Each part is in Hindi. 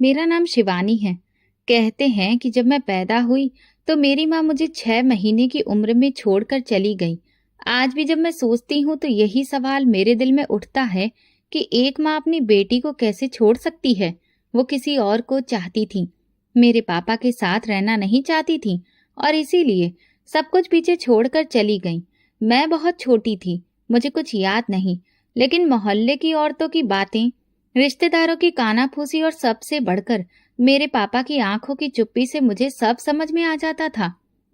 मेरा नाम शिवानी है। कहते हैं कि जब मैं पैदा हुई तो मेरी माँ मुझे 6 महीने की उम्र में छोड़कर चली गई। आज भी जब मैं सोचती हूँ तो यही सवाल मेरे दिल में उठता है कि एक माँ अपनी बेटी को कैसे छोड़ सकती है। वो किसी और को चाहती थी, मेरे पापा के साथ रहना नहीं चाहती थी और इसीलिए सब कुछ पीछे छोड़कर चली गई। मैं बहुत छोटी थी, मुझे कुछ याद नहीं, लेकिन मोहल्ले की औरतों की बातें, रिश्तेदारों की कानाफूसी और सबसे बढ़कर मेरे पापा की आंखों की चुप्पी से मुझे सब समझ में आ जाता था।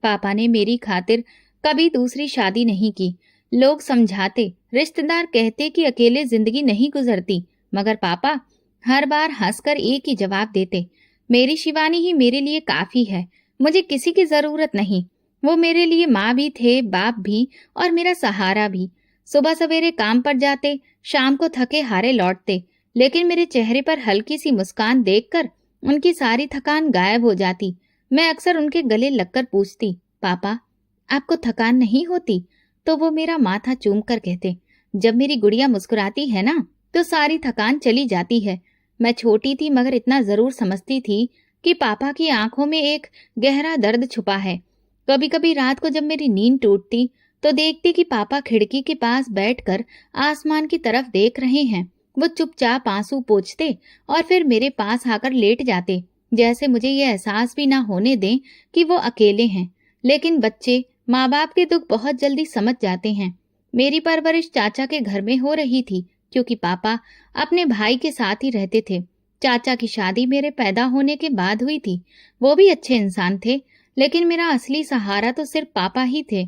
पापा ने मेरी खातिर कभी दूसरी शादी नहीं की। लोग समझाते, रिश्तेदार कहते कि अकेले जिंदगी नहीं गुजरती, मगर पापा हर बार हंसकर एक ही जवाब देते, मेरी शिवानी ही मेरे लिए काफी है, मुझे किसी की जरूरत नहीं। वो मेरे लिए माँ भी थे, बाप भी और मेरा सहारा भी। सुबह सवेरे काम पर जाते, शाम को थके हारे लौटते, लेकिन मेरे चेहरे पर हल्की सी मुस्कान देखकर उनकी सारी थकान गायब हो जाती। मैं अक्सर उनके गले लगकर पूछती, पापा आपको थकान नहीं होती? तो वो मेरा माथा चूम कर कहते, जब मेरी गुड़िया मुस्कुराती है ना तो सारी थकान चली जाती है। मैं छोटी थी मगर इतना जरूर समझती थी कि पापा की आंखों में एक गहरा दर्द छुपा है। कभी कभी रात को जब मेरी नींद टूटती तो देखती कि पापा खिड़की के पास बैठकर आसमान की तरफ देख रहे हैं। वो चुपचाप आंसू पोंछते और फिर मेरे पास आकर लेट जाते, जैसे मुझे ये एहसास भी ना होने दें कि वो अकेले हैं। लेकिन बच्चे माँ बाप के दुख बहुत जल्दी समझ जाते हैं। मेरी परवरिश चाचा के घर में हो रही थी, क्योंकि पापा अपने भाई के साथ ही रहते थे। चाचा की शादी मेरे पैदा होने के बाद हुई थी। वो भी अच्छे इंसान थे, लेकिन मेरा असली सहारा तो सिर्फ पापा ही थे।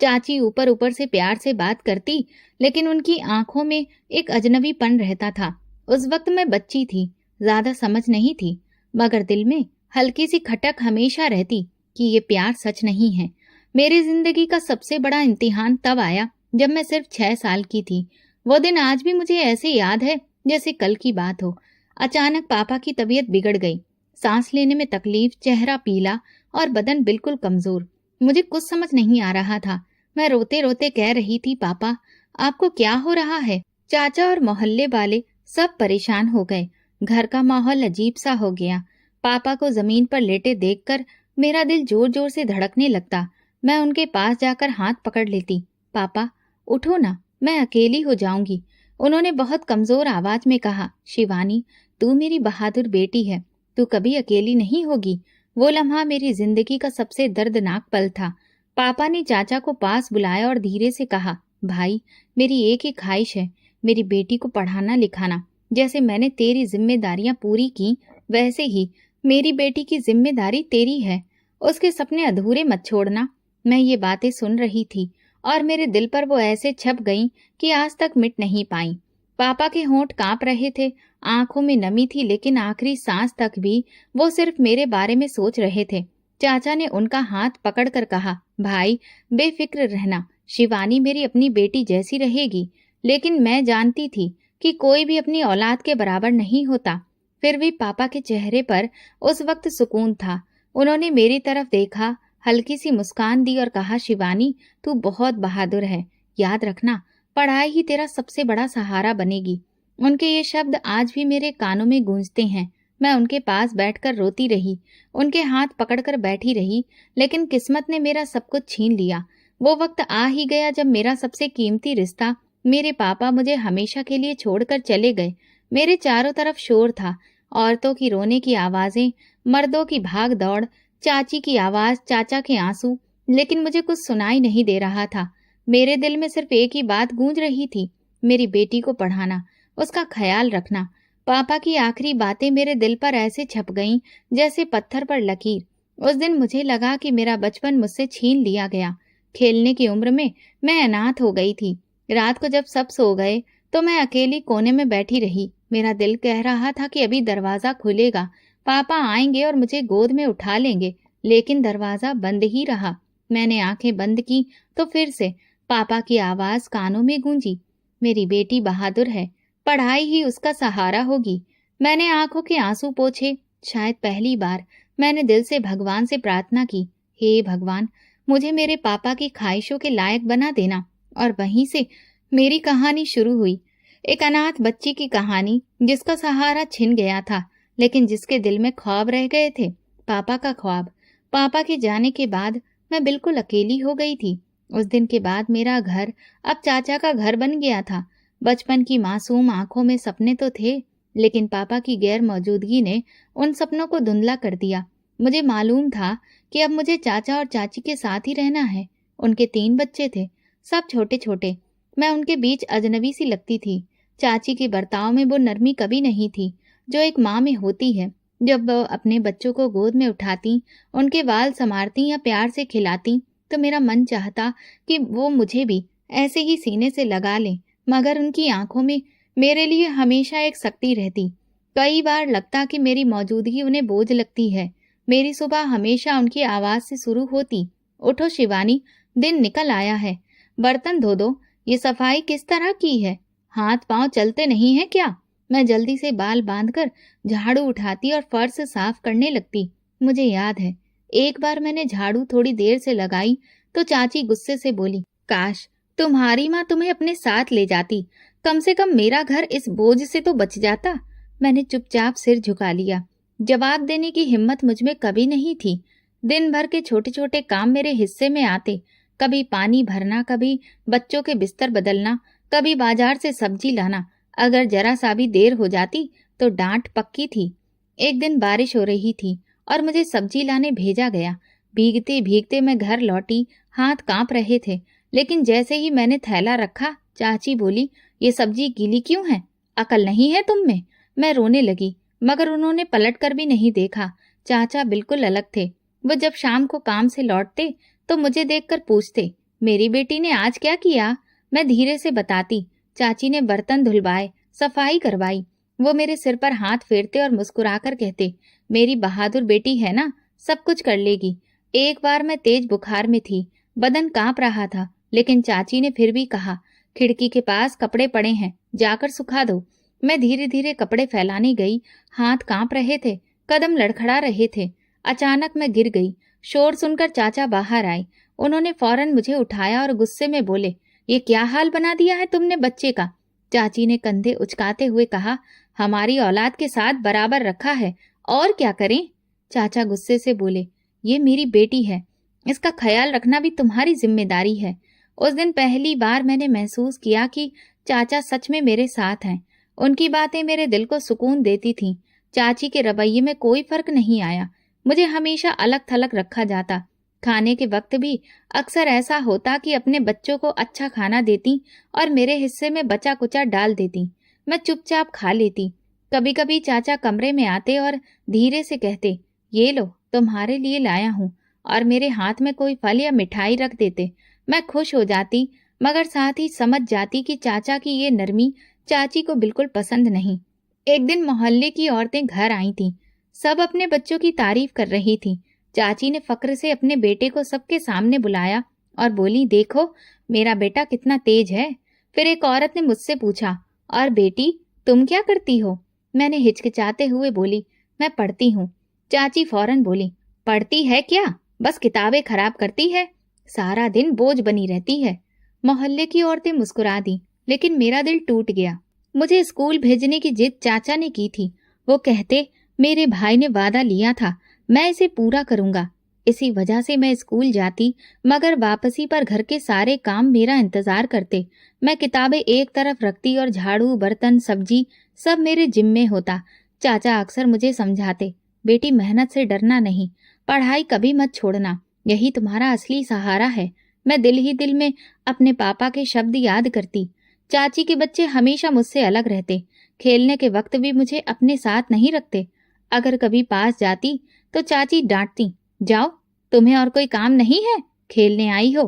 चाची ऊपर ऊपर से प्यार से बात करती, लेकिन उनकी आंखों में एक अजनबीपन रहता था। उस वक्त मैं बच्ची थी, ज्यादा समझ नहीं थी, मगर दिल में हल्की सी खटक हमेशा रहती कि ये प्यार सच नहीं है। मेरी जिंदगी का सबसे बड़ा इम्तिहान तब आया जब मैं सिर्फ 6 साल की थी। वो दिन आज भी मुझे ऐसे याद है जैसे कल की बात हो। अचानक पापा की तबीयत बिगड़ गई, सांस लेने में तकलीफ, चेहरा पीला और बदन बिल्कुल कमजोर। मुझे कुछ समझ नहीं आ रहा था। मैं रोते रोते कह रही थी, पापा आपको क्या हो रहा है? चाचा और मोहल्ले वाले सब परेशान हो गए। घर का माहौल अजीब सा हो गया। पापा को जमीन पर लेटे देखकर मेरा दिल जोर जोर से धड़कने लगता। मैं उनके पास जाकर हाथ पकड़ लेती, पापा उठो ना, मैं अकेली हो जाऊंगी। उन्होंने बहुत कमजोर आवाज में कहा, शिवानी तू मेरी बहादुर बेटी है, तू कभी अकेली नहीं होगी। वो लम्हा मेरी जिंदगी का सबसे दर्दनाक पल था। पापा ने चाचा को पास बुलाया और धीरे से कहा, भाई मेरी एक ही ख्वाहिश है, मेरी बेटी को पढ़ाना लिखाना। जैसे मैंने तेरी जिम्मेदारियां पूरी की, वैसे ही मेरी बेटी की जिम्मेदारी तेरी है। उसके सपने अधूरे मत छोड़ना। मैं ये बातें सुन रही थी और मेरे दिल पर वो ऐसे छप गईं कि आज तक मिट नहीं पाई। पापा के होंठ कांप रहे थे, आंखों में नमी थी, लेकिन आखिरी सांस तक भी वो सिर्फ मेरे बारे में सोच रहे थे। चाचा ने उनका हाथ पकड़कर कहा, भाई बेफिक्र रहना, शिवानी मेरी अपनी बेटी जैसी रहेगी। लेकिन मैं जानती थी कि कोई भी अपनी औलाद के बराबर नहीं होता। फिर भी पापा के चेहरे पर उस वक्त सुकून था। उन्होंने मेरी तरफ देखा, हल्की सी मुस्कान दी और कहा, शिवानी तू बहुत बहादुर है, याद रखना पढ़ाई ही तेरा सबसे बड़ा सहारा बनेगी। उनके ये शब्द आज भी मेरे कानों में गूंजते हैं। मैं उनके पास बैठकर रोती रही, उनके हाथ पकड़कर बैठी रही, लेकिन किस्मत ने मेरा सब कुछ छीन लिया। वो वक्त आ ही गया जब मेरा सबसे कीमती रिश्ता, मेरे पापा, मुझे हमेशा के लिए छोड़कर चले गए। मेरे चारों तरफ शोर था, औरतों की रोने की आवाजें, मर्दों की भाग दौड़, चाची की आवाज, चाचा के आंसू, लेकिन मुझे कुछ सुनाई नहीं दे रहा था। मेरे दिल में सिर्फ एक ही बात गूंज रही थी, मेरी बेटी को पढ़ाना, उसका ख्याल रखना। पापा की आखिरी बातें मेरे दिल पर ऐसे छप गईं जैसे पत्थर पर लकीर। उस दिन मुझे लगा कि मेरा बचपन मुझसे छीन लिया गया। खेलने की उम्र में मैं अनाथ हो गई थी। रात को जब सब सो गए तो मैं अकेली कोने में बैठी रही। मेरा दिल कह रहा था कि अभी दरवाजा खुलेगा, पापा आएंगे और मुझे गोद में उठा लेंगे, लेकिन दरवाजा बंद ही रहा। मैंने आंखें बंद की तो फिर से पापा की आवाज कानों में गूंजी, मेरी बेटी बहादुर है, पढ़ाई ही उसका सहारा होगी। मैंने आंखों के आंसू पोंछे। शायद पहली बार मैंने दिल से भगवान से प्रार्थना की, हे भगवान मुझे मेरे पापा की ख्वाहिशों के लायक बना देना। और वहीं से मेरी कहानी शुरू हुई, एक अनाथ बच्ची की कहानी जिसका सहारा छिन गया था, लेकिन जिसके दिल में ख्वाब रह गए थे, पापा का ख्वाब। पापा के जाने के बाद मैं बिल्कुल अकेली हो गई थी। उस दिन के बाद मेरा घर अब चाचा का घर बन गया था। बचपन की मासूम आंखों में सपने तो थे, लेकिन पापा की गैर मौजूदगी ने उन सपनों को धुंधला कर दिया। मुझे मालूम था कि अब मुझे चाचा और चाची के साथ ही रहना है। उनके 3 बच्चे थे, सब छोटे छोटे। मैं उनके बीच अजनबी सी लगती थी। चाची के बर्ताव में वो नरमी कभी नहीं थी जो एक माँ में होती है। जब वो अपने बच्चों को गोद में उठाती, उनके बाल संवारती या प्यार से खिलाती, तो मेरा मन चाहता कि वो मुझे भी ऐसे ही सीने से लगा लें, मगर उनकी आंखों में मेरे लिए हमेशा एक सख्ती रहती। कई बार लगता कि मेरी मौजूदगी उन्हें बोझ लगती है। मेरी सुबह हमेशा उनकी आवाज से शुरू होती, उठो शिवानी, दिन निकल आया है, बर्तन धो दो। ये सफाई किस तरह की है, हाथ पांव चलते नहीं है क्या? मैं जल्दी से बाल बांधकर झाड़ू उठाती और फर्श साफ करने लगती। मुझे याद है, एक बार मैंने झाड़ू थोड़ी देर से लगाई तो चाची गुस्से से बोली, काश तुम्हारी माँ तुम्हें अपने साथ ले जाती, कम से कम मेरा घर इस बोझ से तो बच जाता। मैंने चुपचाप सिर झुका लिया। जवाब देने की हिम्मत मुझ में कभी नहीं थी। दिन भर के छोटे छोटे काम मेरे हिस्से में आते, कभी पानी भरना, कभी बच्चों के बिस्तर बदलना, कभी बाजार से सब्जी लाना। अगर जरा सा भी देर हो जाती तो डांट पक्की थी। एक दिन बारिश हो रही थी और मुझे सब्जी लाने भेजा गया। भीगते भीगते मैं घर लौटी, हाथ कांप रहे थे, लेकिन जैसे ही मैंने थैला रखा, चाची बोली, ये सब्जी गीली क्यों है, अकल नहीं है तुम में? मैं रोने लगी, मगर उन्होंने पलट कर भी नहीं देखा। चाचा बिल्कुल अलग थे। वो जब शाम को काम से लौटते तो मुझे देखकर पूछते, मेरी बेटी ने आज क्या किया? मैं धीरे से बताती। चाची ने बर्तन धुलवाए, सफाई करवाई। वो मेरे सिर पर हाथ फेरते और मुस्कुराकर कहते, मेरी बहादुर बेटी है ना, सब कुछ कर लेगी। एक बार मैं तेज बुखार में थी, बदन कांप रहा था, लेकिन चाची ने फिर भी कहा, खिड़की के पास कपड़े पड़े हैं, जाकर सुखा दो। मैं धीरे धीरे कपड़े फैलाने गई। हाथ कांप रहे थे, कदम लड़खड़ा रहे थे। अचानक मैं गिर गई। शोर सुनकर चाचा बाहर आए। उन्होंने फौरन मुझे उठाया और गुस्से में बोले, ये क्या हाल बना दिया है तुमने बच्चे का? चाची ने कंधे उचकाते हुए कहा, हमारी औलाद के साथ बराबर रखा है, और क्या करें? चाचा गुस्से से बोले, ये मेरी बेटी है, इसका ख्याल रखना भी तुम्हारी जिम्मेदारी है। उस दिन पहली बार मैंने महसूस किया कि चाचा सच में मेरे साथ हैं। उनकी बातें मेरे दिल को सुकून देती थीं। चाची के रवैये में कोई फर्क नहीं आया। मुझे हमेशा अलग थलग रखा जाता। खाने के वक्त भी अक्सर ऐसा होता कि अपने बच्चों को अच्छा खाना देती और मेरे हिस्से में बचा कुचा डाल देती। मैं चुपचाप खा लेती। कभी कभी चाचा कमरे में आते और धीरे से कहते, ये लो तुम्हारे लिए लाया हूँ, और मेरे हाथ में कोई फल या मिठाई रख देते। मैं खुश हो जाती, मगर साथ ही समझ जाती कि चाचा की ये नरमी चाची को बिल्कुल पसंद नहीं। एक दिन मोहल्ले की औरतें घर आई थीं। सब अपने बच्चों की तारीफ कर रही थीं। चाची ने फक्र से अपने बेटे को सबके सामने बुलाया और बोली, देखो मेरा बेटा कितना तेज है। फिर एक औरत ने मुझसे पूछा, और बेटी तुम क्या करती हो? मैंने हिचकिचाते हुए बोली, मैं पढ़ती हूँ। चाची फौरन बोली, पढ़ती है क्या? बस किताबें खराब करती है, सारा दिन बोझ बनी रहती है। मोहल्ले की औरतें मुस्कुरा दी, लेकिन मेरा दिल टूट गया। मुझे स्कूल भेजने की जिद चाचा ने की थी। वो कहते, मेरे भाई ने वादा लिया था, मैं इसे पूरा करूंगा। इसी वजह से मैं स्कूल जाती, मगर वापसी पर घर के सारे काम मेरा इंतजार करते। मैं किताबें एक तरफ रखती और झाड़ू, बर्तन, सब्जी सब मेरे जिम्मे होता। चाचा अक्सर मुझे समझाते, बेटी मेहनत से डरना नहीं, पढ़ाई कभी मत छोड़ना, यही तुम्हारा असली सहारा है। मैं दिल ही दिल में अपने पापा के शब्द याद करती। चाची के बच्चे हमेशा मुझसे अलग रहते। खेलने के वक्त भी मुझे अपने साथ नहीं रखते। अगर कभी पास जाती तो चाची डांटती, जाओ तुम्हें और कोई काम नहीं है, खेलने आई हो।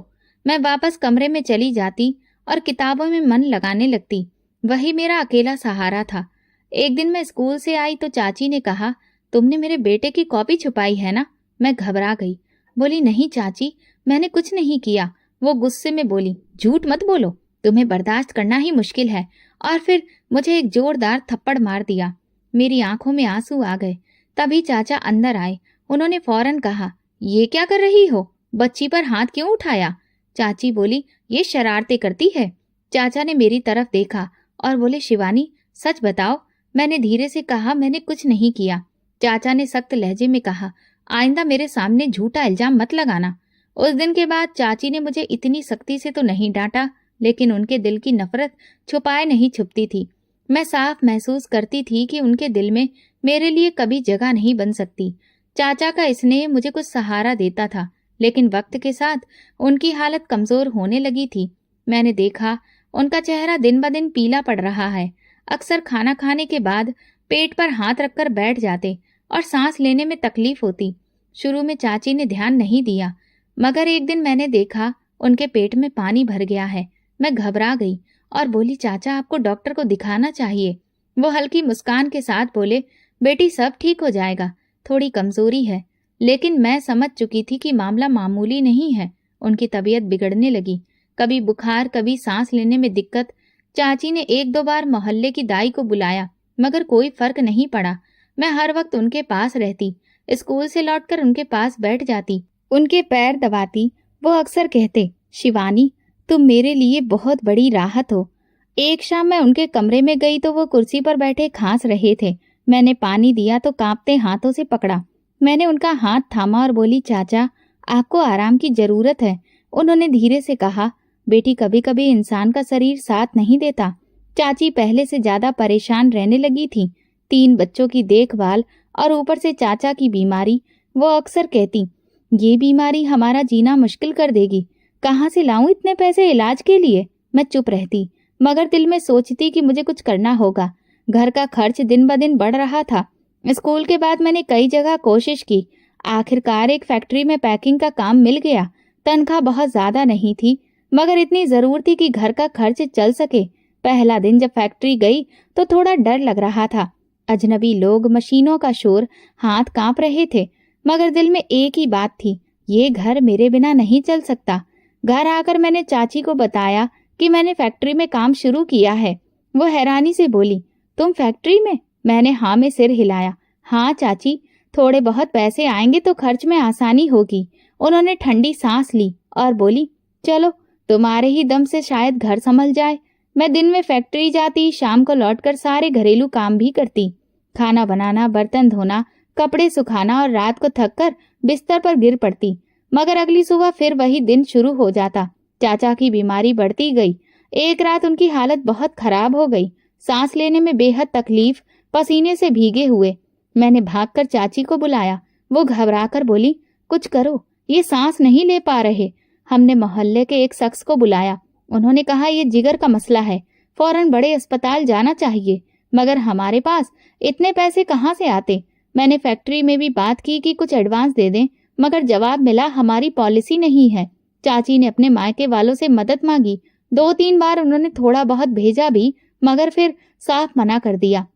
मैं वापस कमरे में चली जाती और किताबों में मन लगाने लगती। वही मेरा अकेला सहारा था। एक दिन मैं स्कूल से आई तो चाची ने कहा, तुमने मेरे बेटे की कॉपी छुपाई है ना? मैं घबरा गई, बोली, नहीं चाची, मैंने कुछ नहीं किया। वो गुस्से में बोली, झूठ मत बोलो, तुम्हें बर्दाश्त करना ही मुश्किल है। और फिर मुझे एक जोरदार थप्पड़ मार दिया। मेरी आंखों में आंसू आ गए। तभी चाचा अंदर आए। उन्होंने फौरन कहा, ये क्या कर रही हो, बच्ची पर हाथ क्यों उठाया? चाची बोली, ये शरारतें करती है। चाचा ने मेरी तरफ देखा और बोले, शिवानी सच बताओ, मैंने धीरे से कहा, मैंने कुछ नहीं किया। चाचा ने सख्त लहजे में कहा, आइंदा मेरे सामने झूठा इल्जाम मत लगाना। उस दिन के बाद चाची ने मुझे इतनी सख्ती से तो नहीं डांटा, लेकिन उनके दिल की नफरत छुपाए नहीं छुपती थी। मैं साफ महसूस करती थी कि उनके दिल में मेरे लिए कभी जगह नहीं बन सकती। चाचा का स्नेह मुझे कुछ सहारा देता था, लेकिन वक्त के साथ उनकी हालत कमजोर होने लगी थी। मैंने देखा उनका चेहरा दिन ब दिन पीला पड़ रहा है। अक्सर खाना खाने के बाद पेट पर हाथ रखकर बैठ जाते और सांस लेने में तकलीफ होती। शुरू में चाची ने ध्यान नहीं दिया, मगर एक दिन मैंने देखा उनके पेट में पानी भर गया है। मैं घबरा गई और बोली, चाचा आपको डॉक्टर को दिखाना चाहिए। वो हल्की मुस्कान के साथ बोले, बेटी सब ठीक हो जाएगा, थोड़ी कमजोरी है। लेकिन मैं समझ चुकी थी कि मामला मामूली नहीं है। उनकी तबीयत बिगड़ने लगी, कभी बुखार, कभी सांस लेने में दिक्कत। चाची ने एक दो बार मोहल्ले की दाई को बुलाया, मगर कोई फर्क नहीं पड़ा। मैं हर वक्त उनके पास रहती, स्कूल से लौटकर उनके पास बैठ जाती, उनके पैर दबाती। वो अक्सर कहते, शिवानी तुम मेरे लिए बहुत बड़ी राहत हो। एक शाम मैं उनके कमरे में गई तो वो कुर्सी पर बैठे खांस रहे थे। मैंने पानी दिया तो कांपते हाथों से पकड़ा। मैंने उनका हाथ थामा और बोली, चाचा आपको आराम की जरूरत है। उन्होंने धीरे से कहा, बेटी कभी कभी इंसान का शरीर साथ नहीं देता। चाची पहले से ज्यादा परेशान रहने लगी थी, 3 बच्चों की देखभाल और ऊपर से चाचा की बीमारी। वो अक्सर कहती, ये बीमारी हमारा जीना मुश्किल कर देगी, कहाँ से लाऊं इतने पैसे इलाज के लिए। मैं चुप रहती, मगर दिल में सोचती कि मुझे कुछ करना होगा। घर का खर्च दिन ब दिन बढ़ रहा था। स्कूल के बाद मैंने कई जगह कोशिश की। आखिरकार एक फैक्ट्री में पैकिंग का काम मिल गया। तनख्वाह बहुत ज्यादा नहीं थी, मगर इतनी जरूर थी कि घर का खर्च चल सके। पहला दिन जब फैक्ट्री गई तो थोड़ा डर लग रहा था। अजनबी लोग, मशीनों का शोर, हाथ कांप रहे थे, मगर दिल में एक ही बात थी, ये घर मेरे बिना नहीं चल सकता। घर आकर मैंने चाची को बताया कि मैंने फैक्ट्री में काम शुरू किया है। वो हैरानी से बोली, तुम फैक्ट्री में? मैंने हाँ में सिर हिलाया। हाँ चाची, थोड़े बहुत पैसे आएंगे तो खर्च में आसानी होगी। उन्होंने ठंडी सांस ली और बोली, चलो तुम्हारे ही दम से शायद घर संभल जाए। मैं दिन में फैक्ट्री जाती, शाम को लौटकर सारे घरेलू काम भी करती, खाना बनाना, बर्तन धोना, कपड़े सुखाना, और रात को थककर बिस्तर पर गिर पड़ती। मगर अगली सुबह फिर वही दिन शुरू हो जाता। चाचा की बीमारी बढ़ती गई। एक रात उनकी हालत बहुत खराब हो गई, सांस लेने में बेहद तकलीफ, पसीने से भीगे हुए। मैंने भागकर चाची को बुलाया। वो घबराकर बोली, कुछ करो, ये सांस नहीं ले पा रहे। हमने मोहल्ले के एक शख्स को बुलाया। उन्होंने कहा, ये जिगर का मसला है, फौरन बड़े अस्पताल जाना चाहिए। मगर हमारे पास इतने पैसे कहाँ से आते। मैंने फैक्ट्री में भी बात की कि कुछ एडवांस दे दें, मगर जवाब मिला, हमारी पॉलिसी नहीं है। चाची ने अपने मायके वालों से मदद मांगी। 2-3 बार उन्होंने थोड़ा बहुत भेजा भी, मगर फिर साफ मना कर दिया।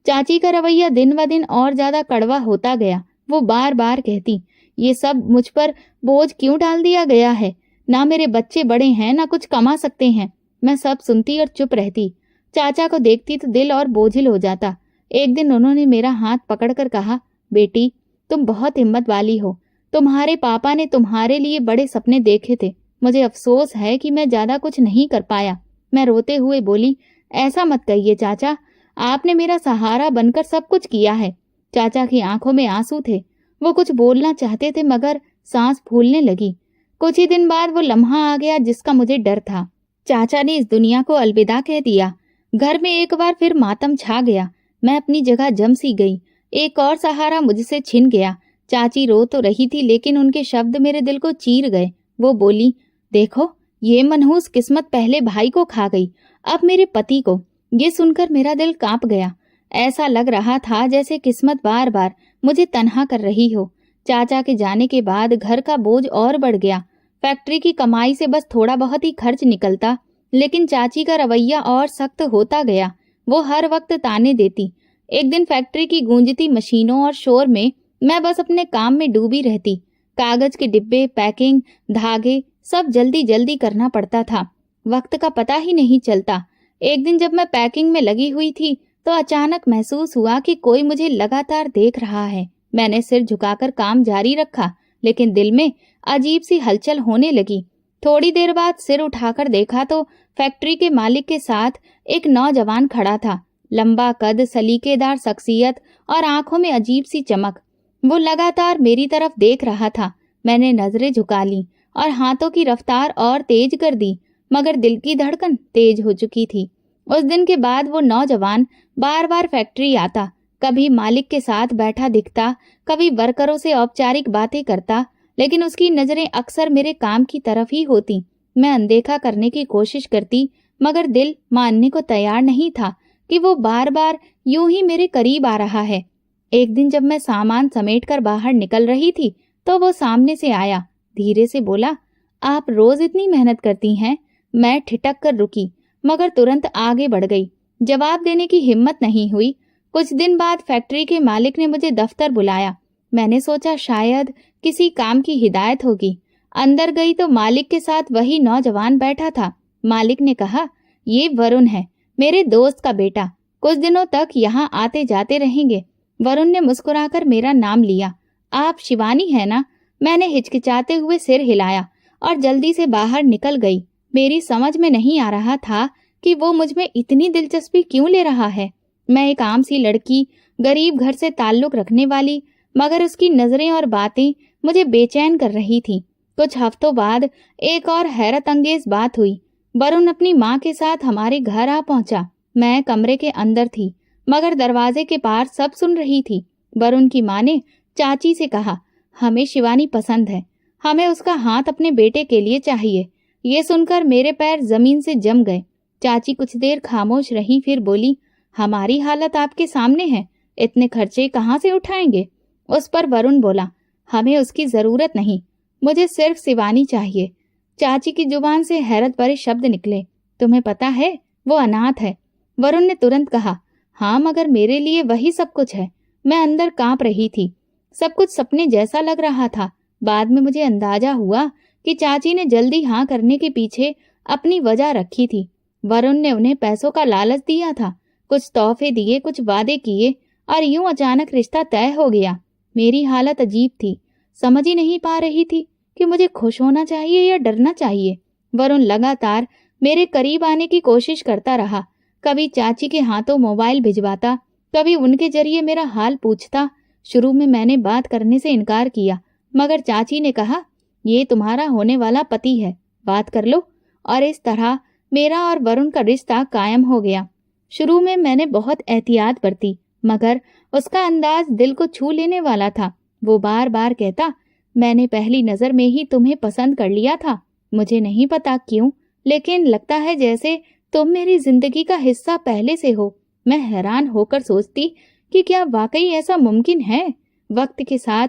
चाची का रवैया दिन ब दिन और ज्यादा कड़वा होता गया। वो बार बार कहती, ये सब मुझ पर बोझ क्यों डाल दिया गया है। ना मेरे बच्चे बड़े हैं, ना कुछ कमा सकते हैं। मैं सब सुनती और चुप रहती। चाचा को देखती तो दिल और बोझिल हो जाता। एक दिन उन्होंने मेरा हाथ पकड़कर कहा, बेटी तुम बहुत हिम्मत वाली हो। तुम्हारे पापा ने तुम्हारे लिए बड़े सपने देखे थे। मुझे अफसोस है कि मैं ज्यादा कुछ नहीं कर पाया। मैं रोते हुए बोली, ऐसा मत कहिए चाचा, आपने मेरा सहारा बनकर सब कुछ किया है। चाचा की आंखों में आंसू थे। वो कुछ बोलना चाहते थे, मगर सांस फूलने लगी। कुछ ही दिन बाद वो लम्हा आ गया जिसका मुझे डर था। चाचा ने इस दुनिया को अलविदा कह दिया। घर में एक बार फिर मातम छा गया। मैं अपनी जगह जम सी गई। एक और सहारा मुझसे छिन गया। चाची रो तो रही थी, लेकिन उनके शब्द मेरे दिल को चीर गए। वो बोली, देखो ये मनहूस किस्मत पहले भाई को खा गई, अब मेरे पति को। ये सुनकर मेरा दिल कांप गया। ऐसा लग रहा था जैसे किस्मत बार बार मुझे तन्हा कर रही हो। चाचा के जाने के बाद घर का बोझ और बढ़ गया। फैक्ट्री की कमाई से बस थोड़ा बहुत ही खर्च निकलता, लेकिन चाची का रवैया और सख्त होता गया। वो हर वक्त ताने देती। एक दिन फैक्ट्री की गूंजती मशीनों और शोर में मैं बस अपने काम में डूबी रहती। कागज के डिब्बे, पैकिंग, धागे, सब जल्दी जल्दी करना पड़ता था। वक्त का पता ही नहीं चलता। एक दिन जब मैं पैकिंग में लगी हुई थी तो अचानक महसूस हुआ कि कोई मुझे लगातार देख रहा है। मैंने सिर झुकाकर काम जारी रखा, लेकिन दिल में अजीब सी हलचल होने लगी। थोड़ी देर बाद सिर उठाकर देखा तो फैक्ट्री के मालिक के साथ एक नौजवान खड़ा था। लंबा कद, सलीकेदार शख्सियत और आंखों में अजीब सी चमक। वो लगातार मेरी तरफ देख रहा था। मैंने नजरें झुका ली और हाथों की रफ्तार और तेज कर दी, मगर दिल की धड़कन तेज हो चुकी थी। उस दिन के बाद वो नौजवान बार बार फैक्ट्री आता, कभी मालिक के साथ बैठा दिखता, कभी वर्करों से औपचारिक बातें करता, लेकिन उसकी नजरें अक्सर मेरे काम की तरफ ही होती। मैं अनदेखा करने की कोशिश करती, मगर दिल मानने को तैयार नहीं था कि वो बार बार यूं ही मेरे करीब आ रहा है। एक दिन जब मैं सामान समेटकर बाहर निकल रही थी, तो वो सामने से आया, धीरे से बोला, आप रोज इतनी मेहनत करती हैं? मैं ठिठक कर रुकी, मगर तुरंत आगे बढ़ गई। जवाब देने की हिम्मत नहीं हुई। कुछ दिन बाद फैक्ट्री के मालिक ने मुझे दफ्तर बुलाया। मैंने सोचा शायद किसी काम की हिदायत होगी। अंदर गई तो मालिक के साथ वही नौजवान बैठा था। मालिक ने कहा, ये वरुण है, मेरे दोस्त का बेटा, कुछ दिनों तक यहाँ आते जाते रहेंगे। वरुण ने मुस्कुराकर मेरा नाम लिया। आप शिवानी है ना? मैंने हिचकिचाते हुए सिर हिलाया और जल्दी से बाहर निकल गई। मेरी समझ में नहीं आ रहा था कि वो मुझ में इतनी दिलचस्पी क्यों ले रहा है। मैं एक आम सी लड़की, गरीब घर से ताल्लुक रखने वाली, मगर उसकी नजरें और बातें मुझे बेचैन कर रही थी। कुछ हफ्तों बाद एक और हैरत अंगेज बात हुई। वरुण अपनी माँ के साथ हमारे घर आ पहुंचा। मैं कमरे के अंदर थी, मगर दरवाजे के पार सब सुन रही थी। वरुण की माँ ने चाची से कहा, हमें शिवानी पसंद है, हमें उसका हाथ अपने बेटे के लिए चाहिए। ये सुनकर मेरे पैर जमीन से जम गए। चाची कुछ देर खामोश रही, फिर बोली, हमारी हालत आपके सामने है, इतने खर्चे कहाँ से उठाएंगे? उस पर वरुण बोला, हमें उसकी जरूरत नहीं, मुझे सिर्फ शिवानी चाहिए। चाची की जुबान से हैरत भरे शब्द निकले, तुम्हें पता है वो अनाथ है। वरुण ने तुरंत कहा, हाँ, मगर मेरे लिए वही सब कुछ है। मैं अंदर कांप रही थी। सब कुछ सपने जैसा लग रहा था। बाद में मुझे अंदाजा हुआ कि चाची ने जल्दी हाँ करने के पीछे अपनी वजह रखी थी। वरुण ने उन्हें पैसों का लालच दिया था, कुछ तोहफे दिए, कुछ वादे किए, और यूं अचानक रिश्ता तय हो गया। मेरी हालत अजीब थी, समझ ही नहीं पा रही थी कि मुझे खुश होना चाहिए या डरना चाहिए। वरुण लगातार मेरे करीब आने की कोशिश करता रहा। कभी चाची के हाथों मोबाइल भिजवाता, कभी उनके जरिए मेरा हाल पूछता। शुरू में मैंने बात करने से इनकार किया, मगर चाची ने कहा, ये तुम्हारा होने वाला पति है, बात कर लो। और इस तरह मेरा और वरुण का रिश्ता कायम हो गया। शुरू में मैंने बहुत एहतियात बरती, मगर उसका अंदाज दिल को छू लेने वाला था। वो बार बार कहता, मैंने पहली नजर में ही तुम्हें पसंद कर लिया था। मुझे नहीं पता क्यों, लेकिन लगता है जैसे तुम मेरी जिंदगी का हिस्सा पहले से हो। मैं हैरान होकर सोचती कि क्या वाकई ऐसा मुमकिन है। वक्त के साथ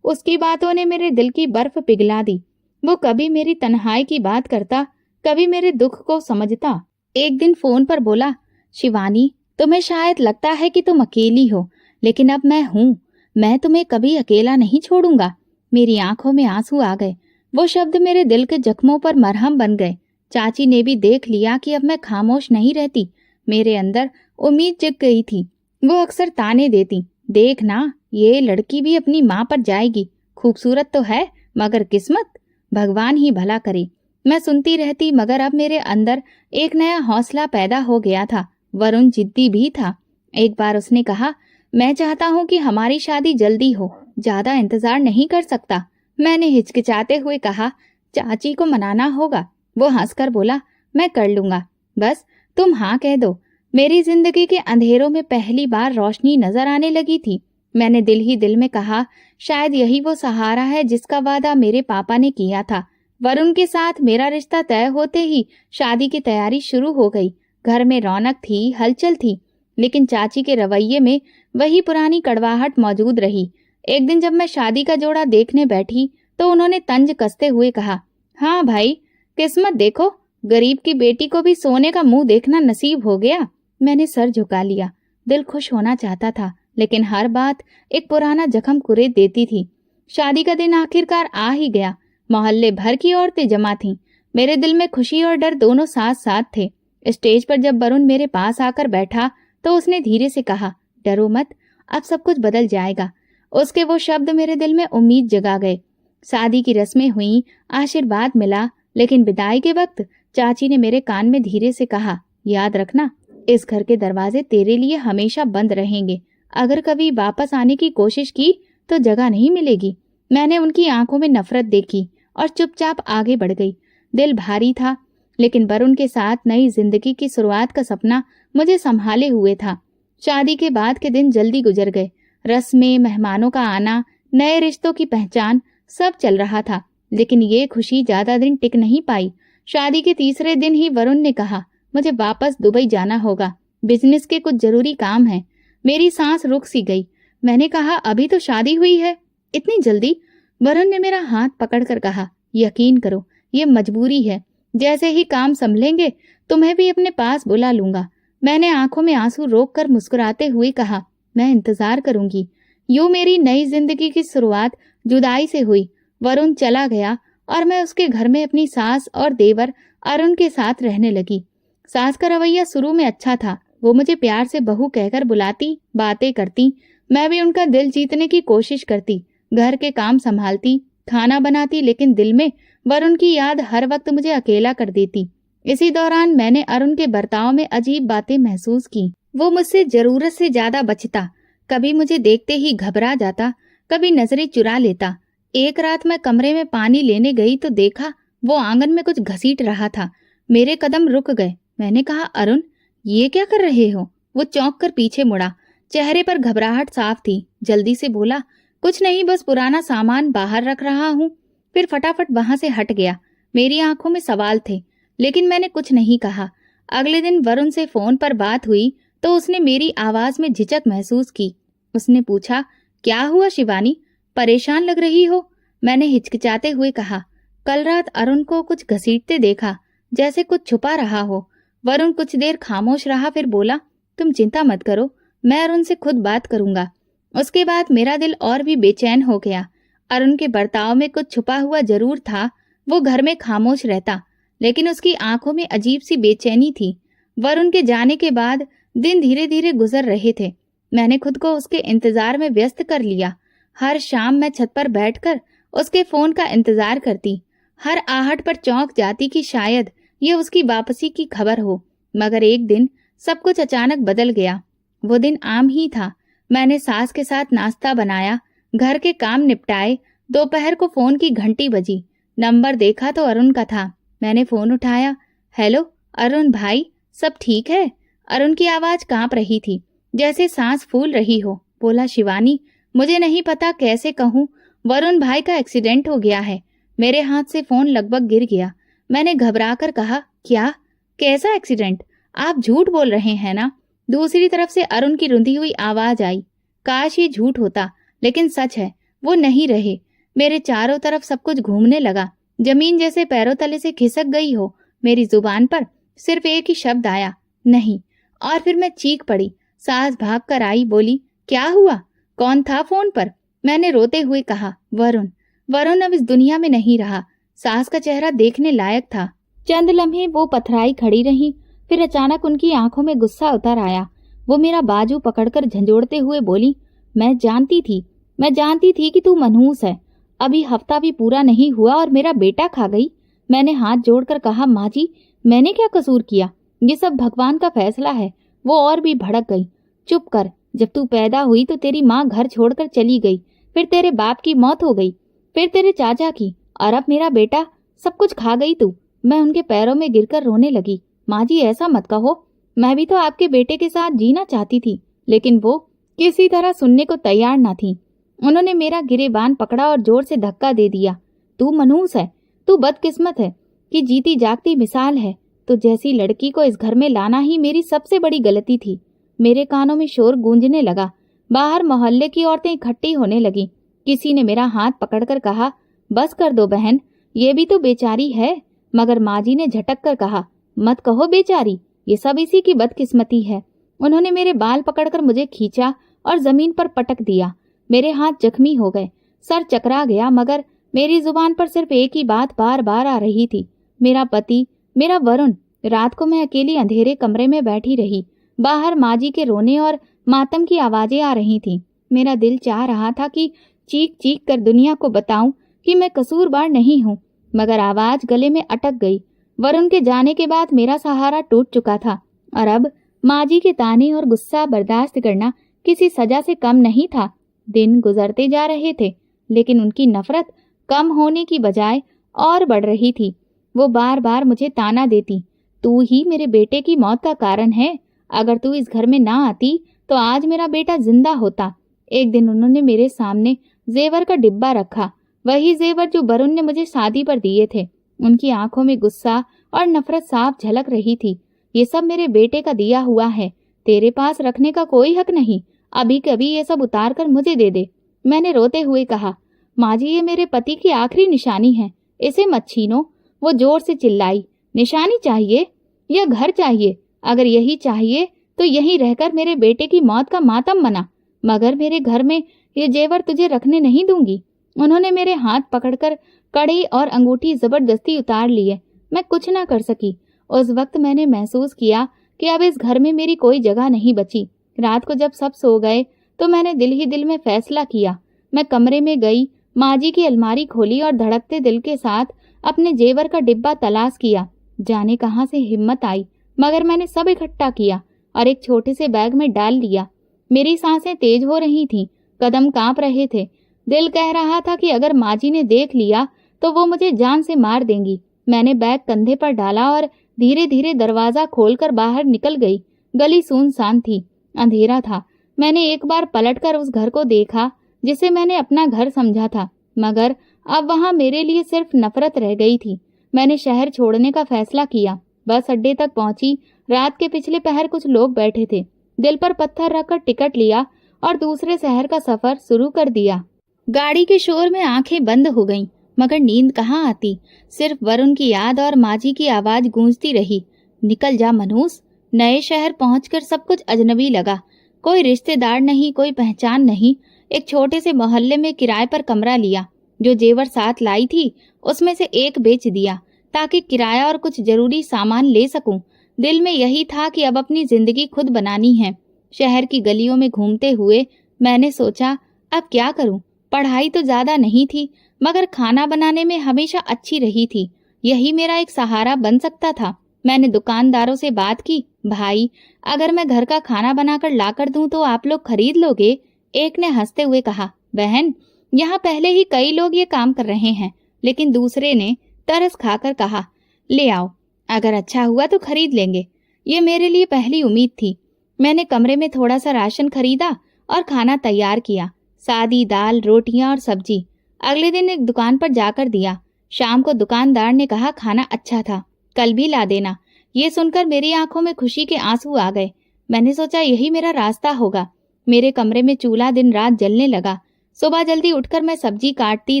उसकी बातों ने मेरे दिल की बर्फ पिघला दी। वो कभी मेरी तन्हाई की बात करता, कभी मेरे दुख को समझता। एक दिन फोन पर बोला, शिवानी, तुम्हें शायद लगता है कि तुम अकेली हो, लेकिन अब मैं हूँ। मैं तुम्हें कभी अकेला नहीं छोड़ूंगा। मेरी आंखों में आंसू आ गए। वो शब्द मेरे दिल के जख्मों पर मरहम बन गए। चाची ने भी देख लिया कि अब मैं खामोश नहीं रहती। मेरे अंदर उम्मीद जग गई थी। वो अक्सर ताने देती, देखना, ये लड़की भी अपनी माँ पर जाएगी। खूबसूरत तो है, मगर किस्मत, भगवान ही भला करे। मैं सुनती रहती, मगर अब मेरे अंदर एक नया हौसला पैदा हो गया था। वरुण जिद्दी भी था। एक बार उसने कहा, मैं चाहता हूँ कि हमारी शादी जल्दी हो, ज्यादा इंतजार नहीं कर सकता। मैंने हिचकिचाते हुए कहा, चाची को मनाना होगा। वो हंसकर बोला, मैं कर लूंगा, बस तुम हाँ कह दो। मेरी जिंदगी के अंधेरों में पहली बार रोशनी नजर आने लगी थी। मैंने दिल ही दिल में कहा, शायद यही वो सहारा है जिसका वादा मेरे पापा ने किया था। वरुण के साथ मेरा रिश्ता तय होते ही शादी की तैयारी शुरू हो गई। घर में रौनक थी, हलचल थी, लेकिन चाची के रवैये में वही पुरानी कड़वाहट मौजूद रही। एक दिन जब मैं शादी का जोड़ा देखने बैठी, तो उन्होंने तंज कसते हुए कहा, हाँ भाई, किस्मत देखो, गरीब की बेटी को भी सोने का मुंह देखना नसीब हो गया। मैंने सर झुका लिया। दिल खुश होना चाहता था, लेकिन हर बात एक पुराना जख्म कुरेद देती थी। शादी का दिन आखिरकार आ ही गया। मोहल्ले भर की औरतें जमा थीं। मेरे दिल में खुशी और डर दोनों साथ साथ थे। स्टेज पर जब वरुण मेरे पास आकर बैठा, तो उसने धीरे से कहा, डरो मत, अब सब कुछ बदल जाएगा। उसके वो शब्द मेरे दिल में उम्मीद जगा गए। शादी की रस्में हुई, आशीर्वाद मिला, लेकिन विदाई के वक्त चाची ने मेरे कान में धीरे से कहा, याद रखना, इस घर के दरवाजे तेरे लिए हमेशा बंद रहेंगे। अगर कभी वापस आने की कोशिश की तो जगह नहीं मिलेगी। मैंने उनकी आंखों में नफरत देखी और चुपचाप आगे बढ़ गई। दिल भारी था, लेकिन वरुण के साथ नई जिंदगी की शुरुआत का सपना मुझे संभाले हुए था। शादी के बाद के दिन जल्दी गुजर गए। रस्में, मेहमानों का आना, नए रिश्तों की पहचान, सब चल रहा था, लेकिन ये खुशी ज्यादा दिन टिक नहीं पाई। शादी के तीसरे दिन ही वरुण ने कहा, मुझे वापस दुबई जाना होगा, बिजनेस के कुछ जरूरी काम है। मेरी सांस रुक सी गई। मैंने कहा, अभी तो शादी हुई है, इतनी जल्दी? वरुण ने मेरा हाथ पकड़कर कहा, यकीन करो, ये मजबूरी है। जैसे ही काम संभलेंगे तुम्हें भी अपने पास बुला लूंगा। मैंने आंखों में आंसू रोककर मुस्कुराते हुए कहा, मैं इंतजार करूंगी। यूं मेरी नई जिंदगी की शुरुआत जुदाई से हुई। वरुण चला गया और मैं उसके घर में अपनी सास और देवर अरुण के साथ रहने लगी। सास का रवैया शुरू में अच्छा था। वो मुझे प्यार से बहू कहकर बुलाती, बातें करती। मैं भी उनका दिल जीतने की कोशिश करती, घर के काम संभालती, खाना बनाती, लेकिन दिल में वरुण की याद हर वक्त मुझे अकेला कर देती। इसी दौरान मैंने अरुण के बर्ताव में अजीब बातें महसूस की। वो मुझसे जरूरत से ज्यादा बचता, कभी मुझे देखते ही घबरा जाता, कभी नजरें चुरा लेता। एक रात मैं कमरे में पानी लेने गई तो देखा वो आंगन में कुछ घसीट रहा था। मेरे कदम रुक गए। मैंने कहा, अरुण, ये क्या कर रहे हो? वो चौंक कर पीछे मुड़ा। चेहरे पर घबराहट साफ थी। जल्दी से बोला, कुछ नहीं, बस पुराना सामान बाहर रख रहा हूँ। फिर फटाफट वहां से हट गया। मेरी आंखों में सवाल थे, लेकिन मैंने कुछ नहीं कहा। अगले दिन वरुण से फोन पर बात हुई तो उसने मेरी आवाज में झिझक महसूस की। उसने पूछा, क्या हुआ शिवानी, परेशान लग रही हो? मैंने हिचकिचाते हुए कहा, कल रात अरुण को कुछ घसीटते देखा, जैसे कुछ छुपा रहा हो। वरुण कुछ देर खामोश रहा, फिर बोला, तुम चिंता मत करो, मैं अरुण से खुद बात करूंगा। उसके बाद मेरा दिल और भी बेचैन हो गया। अरुण के बर्ताव में कुछ छुपा हुआ जरूर था। वो घर में खामोश रहता, लेकिन उसकी आंखों में अजीब सी बेचैनी थी। वरुण के जाने के बाद दिन धीरे धीरे गुजर रहे थे। मैंने खुद को उसके इंतजार में व्यस्त कर लिया। हर शाम मैं छत पर बैठकर उसके फोन का इंतजार करती, हर आहट पर चौंक जाती कि शायद ये उसकी वापसी की खबर हो। मगर एक दिन सब कुछ अचानक बदल गया। वो दिन आम ही था। मैंने सास के साथ नाश्ता बनाया, घर के काम निपटाए। दोपहर को फोन की घंटी बजी। नंबर देखा तो अरुण का था। मैंने फोन उठाया। हेलो अरुण भाई, सब ठीक है? अरुण की आवाज कांप रही थी, जैसे सांस फूल रही हो। बोला, शिवानी, मुझे नहीं पता कैसे कहूँ, वरुण भाई का एक्सीडेंट हो गया है। मेरे हाथ से फोन लगभग गिर गया। मैंने घबराकर कहा, क्या? कैसा एक्सीडेंट? आप झूठ बोल रहे हैं ना? दूसरी तरफ से अरुण की रुंधी हुई आवाज आई। काश ये झूठ होता, लेकिन सच है, वो नहीं रहे। मेरे चारों तरफ सब कुछ घूमने लगा, जमीन जैसे पैरों तले से खिसक गई हो। मेरी जुबान पर सिर्फ एक ही शब्द आया, नहीं। और फिर मैं चीख पड़ी। सास भाग कर आई, बोली, क्या हुआ? कौन था फोन पर? मैंने रोते हुए कहा, वरुण। वरुण अब इस दुनिया में नहीं रहा। सास का चेहरा देखने लायक था। चंद लम्हे वो पथराई खड़ी रही, फिर अचानक उनकी आंखों में गुस्सा उतर आया। वो मेरा बाजू पकड़कर झंझोड़ते हुए बोली, मैं जानती थी कि तू मनहूस है। अभी हफ्ता भी पूरा नहीं हुआ और मेरा बेटा खा गई। मैंने हाथ जोड़कर कहा, माँ जी, मैंने क्या कसूर किया? ये सब भगवान का फैसला है। वो और भी भड़क गई। चुप कर, जब तू पैदा हुई तो तेरी माँ घर छोड़कर चली गई, फिर तेरे बाप की मौत हो गई, फिर तेरे चाचा की, और अब मेरा बेटा। सब कुछ खा गई तू। मैं उनके पैरों में गिरकर रोने लगी। माँ जी, ऐसा मत कहो, मैं भी तो आपके बेटे के साथ जीना चाहती थी, लेकिन वो किसी तरह सुनने को तैयार न थी। उन्होंने मेरा गिरेबान पकड़ा और जोर से धक्का दे दिया। तू मनहूस है, तू बदकिस्मत है कि जीती जागती मिसाल है। तो जैसी लड़की को इस घर में लाना ही मेरी सबसे बड़ी गलती थी। मेरे कानों में शोर गूंजने लगा। बाहर मोहल्ले की औरतें इकट्ठी होने लगी। किसी ने मेरा हाथ पकड़कर कहा, बस कर दो बहन, ये भी तो बेचारी है। मगर माँ जी ने झटक कर कहा, मत कहो बेचारी, ये सब इसी की बदकिस्मती है। उन्होंने मेरे बाल पकड़कर मुझे खींचा और जमीन पर पटक दिया। मेरे हाथ जख्मी हो गए, सर चकरा गया, मगर मेरी जुबान पर सिर्फ एक ही बात बार बार आ रही थी, मेरा पति, मेरा वरुण। रात को मैं अकेली अंधेरे कमरे में बैठी रही। बाहर माँ जी के रोने और मातम की आवाजें आ रही थीं। मेरा दिल चाह रहा था कि चीख चीख कर दुनिया को बताऊं कि मैं कसूरवार नहीं हूँ, मगर आवाज गले में अटक गई। वरुण के जाने के बाद मेरा सहारा टूट चुका था और अब माँ जी के ताने और गुस्सा बर्दाश्त करना किसी सजा से कम नहीं था। दिन गुजरते जा रहे थे, लेकिन उनकी नफरत कम होने की बजाय और बढ़ रही थी। वो बार बार मुझे ताना देती, तू ही मेरे बेटे की मौत का कारण है। अगर तू इस घर में ना आती तो आज मेरा बेटा जिंदा होता। एक दिन उन्होंने मेरे सामने जेवर का डिब्बा रखा, वही जेवर जो वरुण ने मुझे शादी पर दिए थे। उनकी आंखों में गुस्सा और नफरत साफ झलक रही थी। ये सब मेरे बेटे का दिया हुआ है, तेरे पास रखने का कोई हक नहीं। अभी कभी ये सब उतार कर मुझे दे दे। मैंने रोते हुए कहा, माँ जी ये मेरे पति की आखिरी निशानी है, इसे मत छीनो। वो जोर से चिल्लाई, निशानी चाहिए या घर चाहिए? अगर यही चाहिए तो यहीं रहकर मेरे बेटे की मौत का मातम मना, मगर मेरे घर में ये जेवर तुझे रखने नहीं दूंगी। उन्होंने मेरे हाथ पकड़कर कड़ी और अंगूठी जबरदस्ती उतार लिए। मैं कुछ ना कर सकी। उस वक्त मैंने महसूस किया कि अब इस घर में मेरी कोई जगह नहीं बची। रात को जब सब सो गए तो मैंने दिल ही दिल में फैसला किया। मैं कमरे में गई, माँ जी की अलमारी खोली और धड़कते दिल के साथ अपने जेवर का डिब्बा तलाश किया। जाने कहाँ से हिम्मत आई, मगर मैंने सब इकट्ठा किया और एक छोटे से बैग में डाल लिया। मेरी सांसें तेज हो रही थीं, कदम कांप रहे थे। दिल कह रहा था कि अगर माँ जी ने देख लिया तो वो मुझे जान से मार देंगी। मैंने बैग कंधे पर डाला और धीरे धीरे दरवाजा खोलकर बाहर निकल गई। गली सुनसान थी, अंधेरा था। मैंने एक बार पलटकर उस घर को देखा जिसे मैंने अपना घर समझा था, मगर अब वहां मेरे लिए सिर्फ नफरत रह गई थी। मैंने शहर छोड़ने का फैसला किया। बस अड्डे तक पहुंची। रात के पिछले पहर कुछ लोग बैठे थे। दिल पर पत्थर रखकर टिकट लिया और दूसरे शहर का सफर शुरू कर दिया। गाड़ी के शोर में आंखें बंद हो गईं, मगर नींद कहाँ आती। सिर्फ वरुण की याद और माँ जी की आवाज गूंजती रही, निकल जा मनूस। नए शहर पहुंचकर सब कुछ अजनबी लगा। कोई रिश्तेदार नहीं, कोई पहचान नहीं। एक छोटे से मोहल्ले में किराए पर कमरा लिया। जो जेवर साथ लाई थी उसमें से एक बेच दिया ताकि किराया और कुछ जरूरी सामान ले सकूं। दिल में यही था कि अब अपनी जिंदगी खुद बनानी है। शहर की गलियों में घूमते हुए मैंने सोचा, अब क्या करूं? पढ़ाई तो ज्यादा नहीं थी, मगर खाना बनाने में हमेशा अच्छी रही थी। यही मेरा एक सहारा बन सकता था। मैंने दुकानदारों से बात की, भाई अगर मैं घर का खाना बनाकर लाकर दूं तो आप लोग खरीद लोगे? एक ने हंसते हुए कहा, बहन यहाँ पहले ही कई लोग ये काम कर रहे हैं। लेकिन दूसरे ने तरस खाकर कहा, ले आओ, अगर अच्छा हुआ तो खरीद लेंगे। ये मेरे लिए पहली उम्मीद थी। मैंने कमरे में थोड़ा सा राशन खरीदा और खाना तैयार किया, सादी दाल, रोटियां और सब्जी। अगले दिन एक दुकान पर जाकर दिया। शाम को दुकानदार ने कहा, खाना अच्छा था, कल भी ला देना। ये सुनकर मेरी आंखों में खुशी के आंसू आ गए। मैंने सोचा यही मेरा रास्ता होगा। मेरे कमरे में चूल्हा दिन रात जलने लगा। सुबह जल्दी उठकर मैं सब्जी काटती,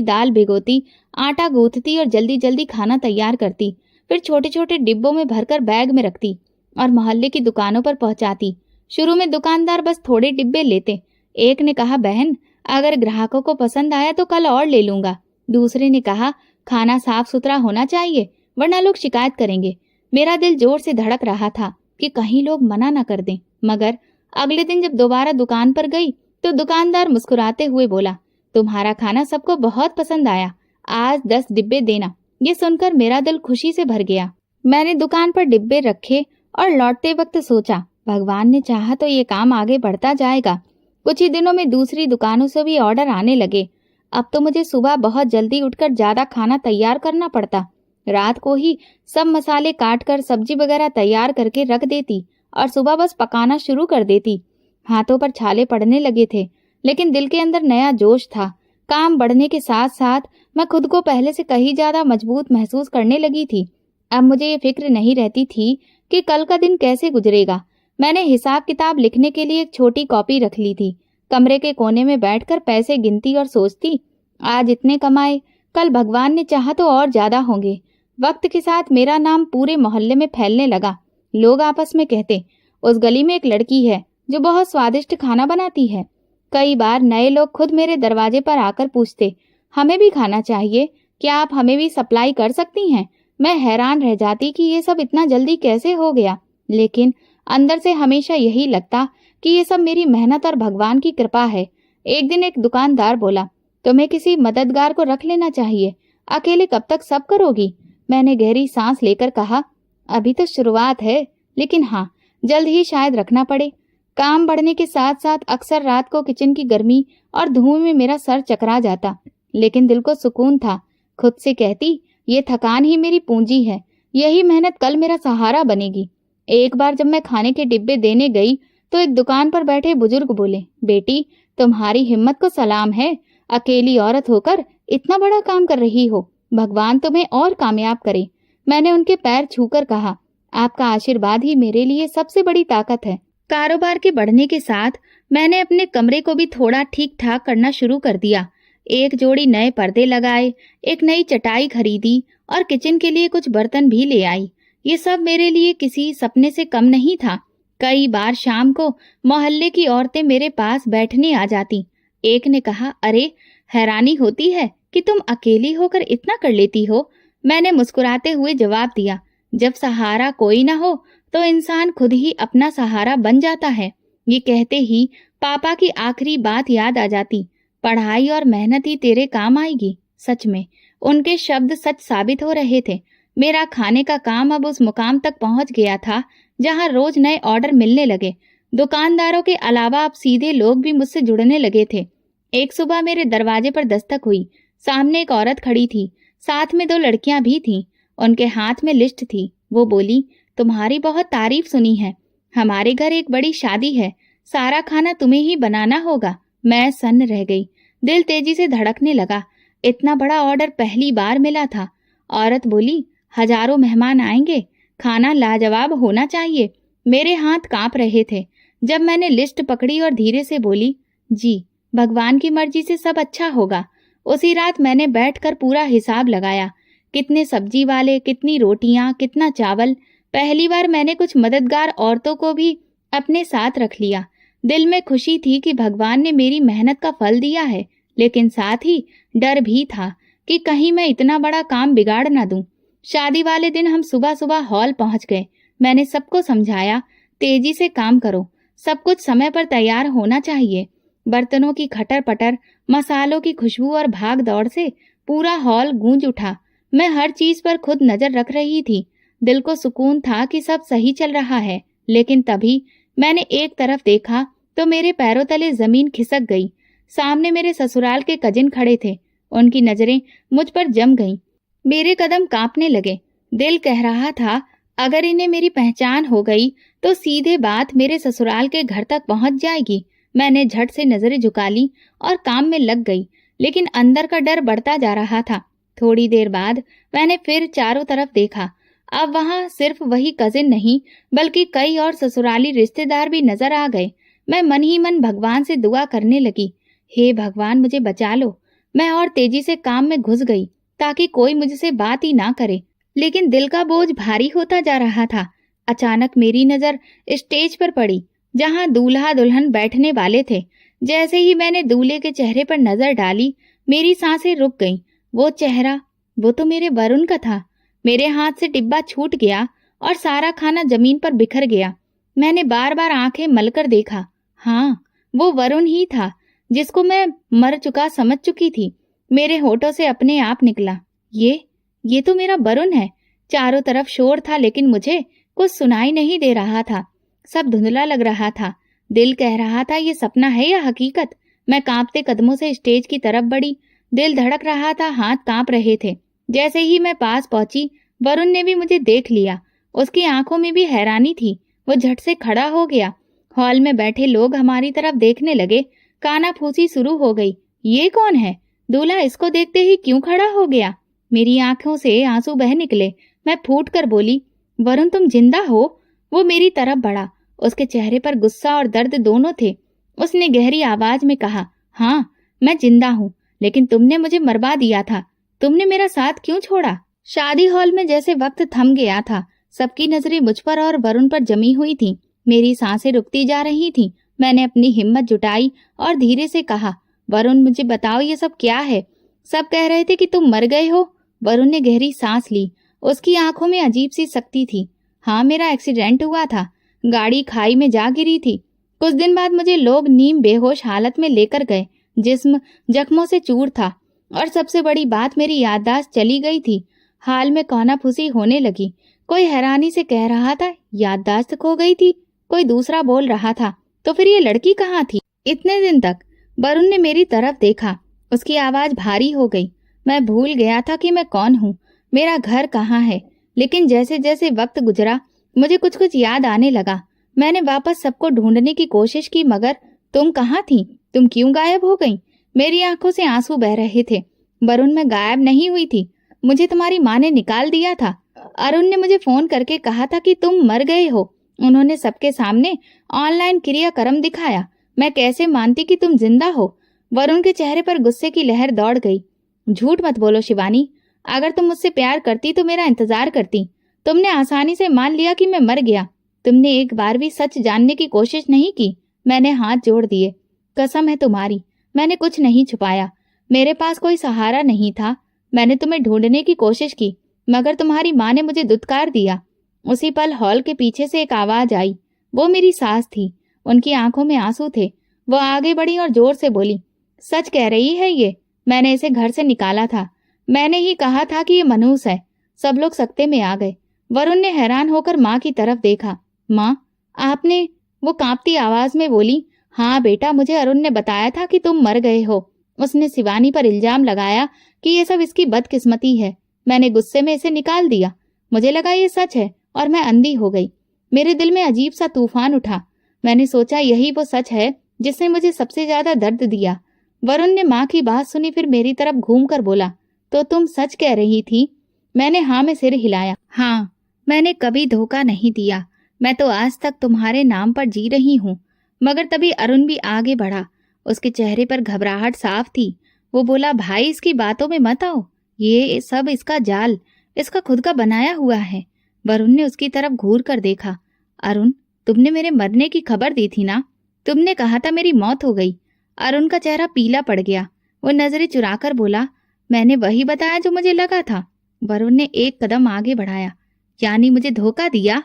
दाल भिगोती, आटा गूंथती और जल्दी जल्दी खाना तैयार करती। फिर छोटे छोटे डिब्बों में भरकर बैग में रखती और मोहल्ले की दुकानों पर पहुंचाती। शुरू में दुकानदार बस थोड़े डिब्बे लेते। एक ने कहा, बहन अगर ग्राहकों को पसंद आया तो कल और ले लूंगा। दूसरे ने कहा, खाना साफ सुथरा होना चाहिए वरना लोग शिकायत करेंगे। मेरा दिल जोर से धड़क रहा था कि कहीं लोग मना न कर दें। मगर अगले दिन जब दोबारा दुकान पर गई तो दुकानदार मुस्कुराते हुए बोला, तुम्हारा खाना सबको बहुत पसंद आया, आज 10 डिब्बे देना। ये सुनकर मेरा दिल खुशी से भर गया। मैंने दुकान पर डिब्बे रखे और लौटते वक्त सोचा, भगवान ने चाहा तो ये काम आगे बढ़ता जाएगा। कुछ ही दिनों में दूसरी दुकानों से भी ऑर्डर आने लगे। अब तो मुझे सुबह बहुत जल्दी उठकर ज्यादा खाना तैयार करना पड़ता। रात को ही सब मसाले काट कर सब्जी वगैरह तैयार करके रख देती और सुबह बस पकाना शुरू कर देती। हाथों पर छाले पड़ने लगे थे, लेकिन दिल के अंदर नया जोश था। काम बढ़ने के साथ साथ मैं खुद को पहले से कहीं ज्यादा मजबूत महसूस करने लगी थी। अब मुझे ये फिक्र नहीं रहती थी कि कल का दिन कैसे गुजरेगा। मैंने हिसाब किताब लिखने के लिए एक छोटी कॉपी रख ली थी। कमरे के कोने में बैठकर पैसे गिनती और सोचती, आज इतने कमाए, कल भगवान ने चाहा तो और ज्यादा होंगे। वक्त के साथ मेरा नाम पूरे मोहल्ले में फैलने लगा। लोग आपस में कहते, उस गली में एक लड़की है जो बहुत स्वादिष्ट खाना बनाती है। कई बार नए लोग खुद मेरे दरवाजे पर आकर पूछते, हमें भी खाना चाहिए, क्या आप हमें भी सप्लाई कर सकती हैं? मैं हैरान रह जाती कि ये सब इतना जल्दी कैसे हो गया, लेकिन अंदर से हमेशा यही लगता कि ये सब मेरी मेहनत और भगवान की कृपा है। एक दिन एक दुकानदार बोला, तुम्हें किसी मददगार को रख लेना चाहिए, अकेले कब तक सब करोगी? मैंने गहरी सांस लेकर कहा, अभी तो शुरुआत है, लेकिन हाँ, जल्द ही शायद रखना पड़े। काम बढ़ने के साथ साथ अक्सर रात को किचन की गर्मी और धुएं में मेरा सर चकरा जाता, लेकिन दिल को सुकून था। खुद से कहती, ये थकान ही मेरी पूंजी है, यही मेहनत कल मेरा सहारा बनेगी। एक बार जब मैं खाने के डिब्बे देने गई तो एक दुकान पर बैठे बुजुर्ग बोले, बेटी तुम्हारी हिम्मत को सलाम है, अकेली औरत होकर इतना बड़ा काम कर रही हो, भगवान तुम्हें और कामयाब करे। मैंने उनके पैर छूकर कहा, आपका आशीर्वाद ही मेरे लिए सबसे बड़ी ताकत है। कारोबार के बढ़ने के साथ मैंने अपने कमरे को भी थोड़ा ठीक ठाक करना शुरू कर दिया। एक जोड़ी नए पर्दे लगाए, एक नई चटाई खरीदी और किचन के लिए कुछ बर्तन भी ले आई। ये सब मेरे लिए किसी सपने से कम नहीं था। कई बार शाम को मोहल्ले की औरतें मेरे पास बैठने आ जाती। एक ने कहा, अरे हैरानी होती है कि तुम अकेली होकर इतना कर लेती हो। मैंने मुस्कुराते हुए जवाब दिया, जब सहारा कोई ना हो तो इंसान खुद ही अपना सहारा बन जाता है। ये कहते ही पापा की आखिरी बात याद आ जाती, पढ़ाई और मेहनत ही तेरे काम आएगी। सच में उनके शब्द सच साबित हो रहे थे। मेरा खाने का काम अब उस मुकाम तक पहुंच गया था जहां रोज नए ऑर्डर मिलने लगे। दुकानदारों के अलावा अब सीधे लोग भी मुझसे जुड़ने लगे थे। एक सुबह मेरे दरवाजे पर दस्तक हुई। सामने एक औरत खड़ी थी, साथ में 2 लड़कियां भी थीं। उनके हाथ में लिस्ट थी। वो बोली, तुम्हारी बहुत तारीफ सुनी है, हमारे घर एक बड़ी शादी है, सारा खाना तुम्हें ही बनाना होगा। मैं सन्न रह गई, दिल तेजी से धड़कने लगा। इतना बड़ा ऑर्डर पहली बार मिला था। औरत बोली, हजारों मेहमान आएंगे, खाना लाजवाब होना चाहिए। मेरे हाथ कांप रहे थे। जब मैंने लिस्ट पकड़ी और धीरे से बोली, जी भगवान की मर्जी से सब अच्छा होगा। उसी रात मैंने बैठकर पूरा हिसाब लगाया, कितने सब्जी वाले, कितनी रोटियां, कितना चावल। पहली बार मैंने कुछ मददगार औरतों को भी अपने साथ रख लिया। दिल में खुशी थी कि भगवान ने मेरी मेहनत का फल दिया है, लेकिन साथ ही डर भी था कि कहीं मैं इतना बड़ा काम बिगाड़ ना दूं। शादी वाले दिन हम सुबह सुबह हॉल पहुंच गए। मैंने सबको समझाया, तेजी से काम करो, सब कुछ समय पर तैयार होना चाहिए। बर्तनों की खटर पटर, मसालों की खुशबू और भाग दौड़ से पूरा हॉल गूंज उठा। मैं हर चीज पर खुद नजर रख रही थी। दिल को सुकून था कि सब सही चल रहा है, लेकिन तभी मैंने एक तरफ देखा तो मेरे पैरों तले जमीन खिसक गई। सामने मेरे ससुराल के कजिन खड़े थे। उनकी नजरें मुझ पर जम गईं। मेरे कदम कांपने लगे। दिल कह रहा था, अगर इन्हें मेरी पहचान हो गई तो सीधे बात मेरे ससुराल के घर तक पहुंच जाएगी। मैंने झट से नजरें झुका ली और काम में लग गई, लेकिन अंदर का डर बढ़ता जा रहा था। थोड़ी देर बाद मैंने फिर चारों तरफ देखा। अब वहां सिर्फ वही कजिन नहीं, बल्कि कई और ससुराली रिश्तेदार भी नजर आ गए। मैं मन ही मन भगवान से दुआ करने लगी, हे भगवान मुझे बचा लो। मैं और तेजी से काम में घुस गई ताकि कोई मुझसे बात ही ना करे, लेकिन दिल का बोझ भारी होता जा रहा था। अचानक मेरी नजर स्टेज पर पड़ी, जहां दूल्हा दुल्हन बैठने वाले थे। जैसे ही मैंने दूल्हे के चेहरे पर नजर डाली, मेरी सांसें रुक गईं। वो चेहरा, वो तो मेरे वरुण का था। मेरे हाथ से डिब्बा छूट गया और सारा खाना जमीन पर बिखर गया। मैंने बार बार आंखें मलकर देखा। हाँ, वो वरुण ही था जिसको मैं मर चुका समझ चुकी थी। मेरे होठों से अपने आप निकला, ये तो मेरा वरुण है। चारों तरफ शोर था, लेकिन मुझे कुछ सुनाई नहीं दे रहा था। सब धुंधला लग रहा था। दिल कह रहा था, ये सपना है या हकीकत। मैं कांपते कदमों से स्टेज की तरफ बढ़ी। दिल धड़क रहा था, हाथ कांप रहे थे। जैसे ही मैं पास पहुंची, वरुण ने भी मुझे देख लिया। उसकी आंखों में भी हैरानी थी। वो झट से खड़ा हो गया। हॉल में बैठे लोग हमारी तरफ देखने लगे। कानाफूसी शुरू हो गई। ये कौन है? दूल्हा इसको देखते ही क्यों खड़ा हो गया? मेरी आंखों से आंसू बह निकले। मैं फूट कर बोली, वरुण तुम जिंदा हो? वो मेरी तरफ बढ़ा। उसके चेहरे पर गुस्सा और दर्द दोनों थे। उसने गहरी आवाज में कहा, हाँ मैं जिंदा हूँ, लेकिन तुमने मुझे मरवा दिया था। तुमने मेरा साथ क्यों छोड़ा? शादी हॉल में जैसे वक्त थम गया था। सबकी नजरें मुझ पर और वरुण पर जमी हुई थीं। मेरी सांसें रुकती जा रही थीं। मैंने अपनी हिम्मत जुटाई और धीरे से कहा, वरुण मुझे बताओ ये सब क्या है? सब कह रहे थे कि तुम मर गए हो। वरुण ने गहरी सांस ली। उसकी आंखों में अजीब सी शक्ति थी। हाँ, मेरा एक्सीडेंट हुआ था। गाड़ी खाई में जा गिरी थी। कुछ दिन बाद मुझे लोग नीम बेहोश हालत में लेकर गए। जिस्म जख्मों से चूर था और सबसे बड़ी बात, मेरी याददाश्त चली गई थी। हाल में कानाफूसी होने लगी। कोई हैरानी से कह रहा था, याददाश्त खो गई थी? कोई दूसरा बोल रहा था, तो फिर ये लड़की कहाँ थी इतने दिन तक? वरुण ने मेरी तरफ देखा। उसकी आवाज भारी हो गई। मैं भूल गया था कि मैं कौन हूँ, मेरा घर कहाँ है। लेकिन जैसे जैसे वक्त गुजरा मुझे कुछ कुछ याद आने लगा। मैंने वापस सबको ढूंढने की कोशिश की, मगर तुम कहाँ थी? तुम क्यों गायब हो गई? मेरी आंखों से आंसू बह रहे थे। वरुण, मैं गायब नहीं हुई थी, मुझे तुम्हारी माँ ने निकाल दिया था। अरुण ने मुझे फोन करके कहा था कि तुम मर गए हो। उन्होंने सबके सामने ऑनलाइन क्रियाक्रम दिखाया। मैं कैसे मानती कि तुम जिंदा हो? वरुण के चेहरे पर गुस्से की लहर दौड़ गई। झूठ मत बोलो शिवानी, अगर तुम मुझसे प्यार करती तो मेरा इंतजार करती। तुमने आसानी से मान लिया कि मैं मर गया। तुमने एक बार भी सच जानने की कोशिश नहीं की। मैंने हाथ जोड़ दिए। कसम है तुम्हारी, मैंने कुछ नहीं छुपाया। मेरे पास कोई सहारा नहीं था। मैंने तुम्हें ढूंढने की कोशिश की, मगर तुम्हारी माँ ने मुझे दुत्कार दिया। उसी पल हॉल के पीछे से एक आवाज आई। वो मेरी सास थी। उनकी आंखों में आंसू थे। वो आगे बढ़ी और जोर से बोली, सच कह रही है ये? मैंने इसे घर से निकाला था। मैंने ही कहा था कि ये मनहूस है। सब लोग सकते में आ गए। वरुण ने हैरान होकर माँ की तरफ देखा। माँ, आपने? वो कांपती आवाज में बोली, हाँ बेटा, मुझे अरुण ने बताया था कि तुम मर गए हो। उसने शिवानी पर इल्जाम लगाया कि ये सब इसकी बदकिस्मती है। मैंने गुस्से में इसे निकाल दिया। मुझे लगा ये सच है और मैं अंधी हो गई। मेरे दिल में अजीब सा तूफान उठा। मैंने सोचा यही वो सच है जिसने मुझे सबसे ज्यादा दर्द दिया। वरुण ने माँ की बात सुनी, फिर मेरी तरफ घूमकर बोला, तो तुम सच कह रही थी? मैंने हाँ में सिर हिलाया। हाँ, मैंने कभी धोखा नहीं दिया। मैं तो आज तक तुम्हारे नाम पर जी रही हूँ। मगर तभी अरुण भी आगे बढ़ा। उसके चेहरे पर घबराहट साफ थी। वो बोला, भाई इसकी बातों में मत आओ, ये सब इसका जाल, इसका खुद का बनाया हुआ है। वरुण ने उसकी तरफ घूर कर देखा। अरुण, तुमने मेरे मरने की खबर दी थी ना? तुमने कहा था मेरी मौत हो गई। अरुण का चेहरा पीला पड़ गया। वो नजरें चुराकर बोला, मैंने वही बताया जो मुझे लगा था। वरुण ने एक कदम आगे बढ़ाया। यानी मुझे धोखा दिया?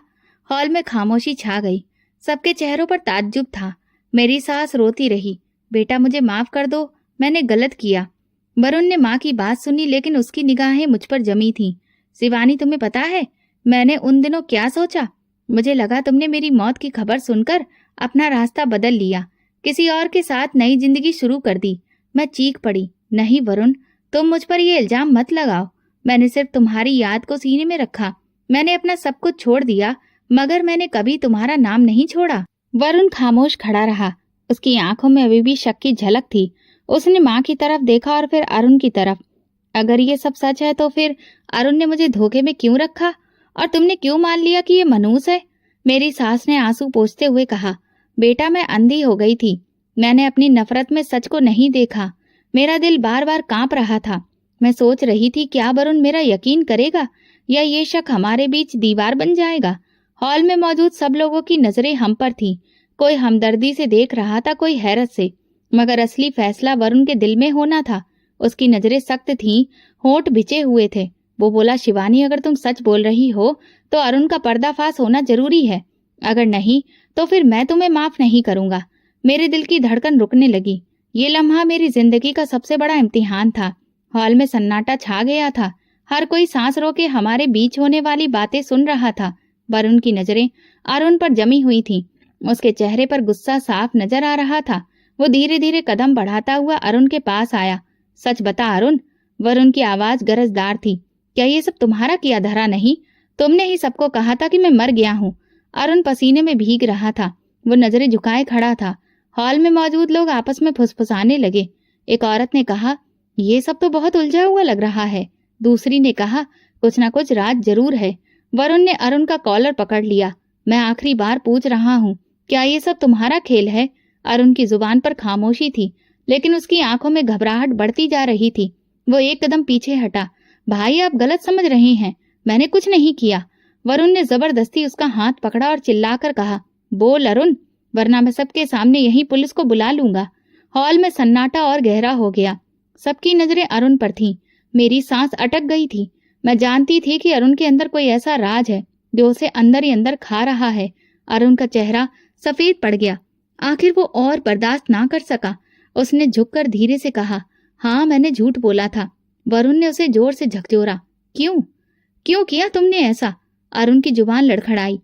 हॉल में खामोशी छा गई। सबके चेहरों पर ताज्जुब था। मेरी सास रोती रही, बेटा मुझे माफ कर दो, मैंने गलत किया। वरुण ने माँ की बात सुनी, लेकिन उसकी निगाहें मुझ पर जमी थीं। शिवानी, तुम्हें पता है मैंने उन दिनों क्या सोचा? मुझे लगा तुमने मेरी मौत की खबर सुनकर अपना रास्ता बदल लिया, किसी और के साथ नई जिंदगी शुरू कर दी। मैं चीख पड़ी, नहीं वरुण, तुम मुझ पर ये इल्जाम मत लगाओ। मैंने सिर्फ तुम्हारी याद को सीने में रखा। मैंने अपना सब कुछ छोड़ दिया, मगर मैंने कभी तुम्हारा नाम नहीं छोड़ा। वरुण खामोश खड़ा रहा। उसकी आंखों में अभी भी शक की झलक थी। उसने माँ की तरफ देखा और फिर अरुण की तरफ। अगर ये सब सच है तो फिर अरुण ने मुझे धोखे में क्यों रखा, और तुमने क्यों मान लिया कि ये मनहूस है? मेरी सास ने आंसू पोंछते हुए कहा, बेटा मैं अंधी हो गई थी। मैंने अपनी नफरत में सच को नहीं देखा। मेरा दिल बार बार कांप रहा था। मैं सोच रही थी क्या वरुण मेरा यकीन करेगा, या ये शक हमारे बीच दीवार बन जाएगा। हॉल में मौजूद सब लोगों की नजरें हम पर थीं। कोई हमदर्दी से देख रहा था, कोई हैरत से। मगर असली फैसला वरुण के दिल में होना था। उसकी नजरें सख्त थीं, होंठ भिजे हुए थे। वो बोला, शिवानी अगर तुम सच बोल रही हो तो अरुण का पर्दाफाश होना जरूरी है। अगर नहीं तो फिर मैं तुम्हें माफ नहीं करूंगा। मेरे दिल की धड़कन रुकने लगी। ये लम्हा मेरी जिंदगी का सबसे बड़ा इम्तिहान था। हॉल में सन्नाटा छा गया था। हर कोई सांस रोके हमारे बीच होने वाली बातें सुन रहा था। वरुण की नजरें अरुण पर जमी हुई थीं। उसके चेहरे पर गुस्सा साफ नजर आ रहा था। वो धीरे धीरे कदम बढ़ाता हुआ अरुण के पास आया। सच बता अरुण। वरुण की आवाज गरजदार थी। क्या ये सब तुम्हारा किया धरा नहीं? तुमने ही सबको कहा था कि मैं मर गया हूँ। अरुण पसीने में भीग रहा था। वो नजरें झुकाए खड़ा था। हॉल में मौजूद लोग आपस में फुसफुसाने लगे। एक औरत ने कहा, ये सब तो बहुत उलझा हुआ लग रहा है। दूसरी ने कहा, कुछ ना कुछ राज जरूर है। वरुण ने अरुण का कॉलर पकड़ लिया। मैं आखिरी बार पूछ रहा हूँ, क्या ये सब तुम्हारा खेल है? अरुण की जुबान पर खामोशी थी, लेकिन उसकी आंखों में घबराहट बढ़ती जा रही थी। वो एक कदम पीछे हटा। भाई आप गलत समझ रहे हैं, मैंने कुछ नहीं किया। वरुण ने जबरदस्ती उसका हाथ पकड़ा और चिल्लाकर कहा, बोल अरुण, वरना मैं सबके सामने यही पुलिस को बुला लूंगा। हॉल में सन्नाटा और गहरा हो गया। सबकी नजरें अरुण पर थीं। मेरी सांस अटक गई थी। मैं जानती थी कि अरुण के अंदर कोई ऐसा राज है जो उसे अंदर ही अंदर खा रहा है। अरुण का चेहरा सफेद पड़ गया। आखिर वो और बर्दाश्त ना कर सका। उसने झुककर धीरे से कहा, हाँ मैंने झूठ बोला था। वरुण ने उसे जोर से झकझोरा। क्यों? क्यों किया तुमने ऐसा? अरुण की जुबान लड़खड़ाई।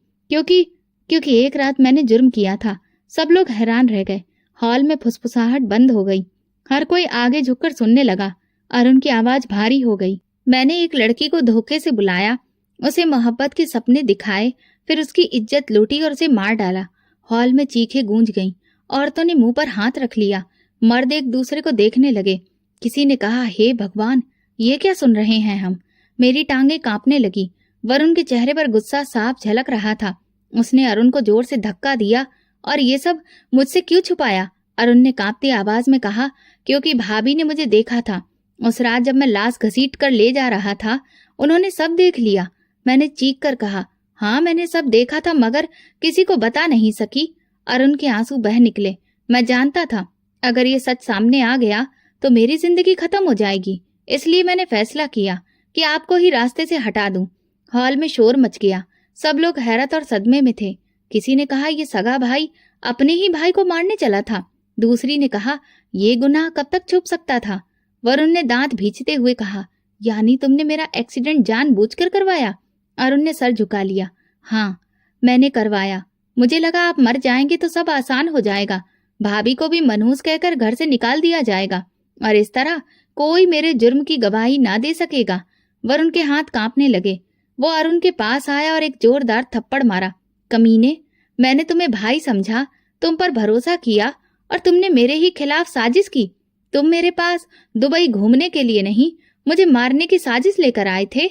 क्योंकि एक रात मैंने जुर्म किया था। सब लोग हैरान रह गए। हॉल में फुसफुसाहट बंद हो गई। हर कोई आगे झुककर सुनने लगा। अरुण की आवाज भारी हो गई। मैंने एक लड़की को धोखे से बुलाया, उसे मोहब्बत के सपने दिखाए, फिर उसकी इज्जत लूटी और उसे मार डाला। हॉल में चीखें गूंज गईं। औरतों ने मुंह पर हाथ रख लिया। मर्द एक दूसरे को देखने लगे। किसी ने कहा, हे भगवान, ये क्या सुन रहे हैं हम। मेरी टांगें कांपने लगी। वरुण के चेहरे पर गुस्सा साफ झलक रहा था। उसने अरुण को जोर से धक्का दिया। और ये सब मुझसे क्यों छुपाया? अरुण ने कांपती आवाज में कहा, क्योंकि भाभी ने मुझे देखा था। उस रात जब मैं लाश घसीट कर ले जा रहा था, उन्होंने सब देख लिया। मैंने चीख कर कहा, हाँ मैंने सब देखा था, मगर किसी को बता नहीं सकी। अरुण के आंसू बह निकले। मैं जानता था अगर ये सच सामने आ गया तो मेरी जिंदगी खत्म हो जाएगी, इसलिए मैंने फैसला किया कि आपको ही रास्ते से हटा दूं। हॉल में शोर मच गया। सब लोग हैरत और सदमे में थे। किसी ने कहा, ये सगा भाई अपने ही भाई को मारने चला था। दूसरी ने कहा, ये गुनाह कब तक छुप सकता था। वरुण ने दांत भींचते हुए कहा, यानी तुमने मेरा एक्सीडेंट जानबूझकर करवाया? अरुण ने सर झुका लिया। हाँ, मैंने करवाया। मुझे लगा आप मर जाएंगे तो सब आसान हो जाएगा। भाभी को भी मनहूस कहकर घर से निकाल दिया जाएगा और इस तरह कोई मेरे जुर्म की गवाही ना दे सकेगा। वरुण के हाथ कांपने लगे। वो अरुण के पास आया और एक जोरदार थप्पड़ मारा। कमीने, मैंने तुम्हें भाई समझा, तुम पर भरोसा किया और तुमने मेरे ही खिलाफ साजिश की। तुम मेरे पास दुबई घूमने के लिए नहीं, मुझे मारने की साजिश लेकर आए थे।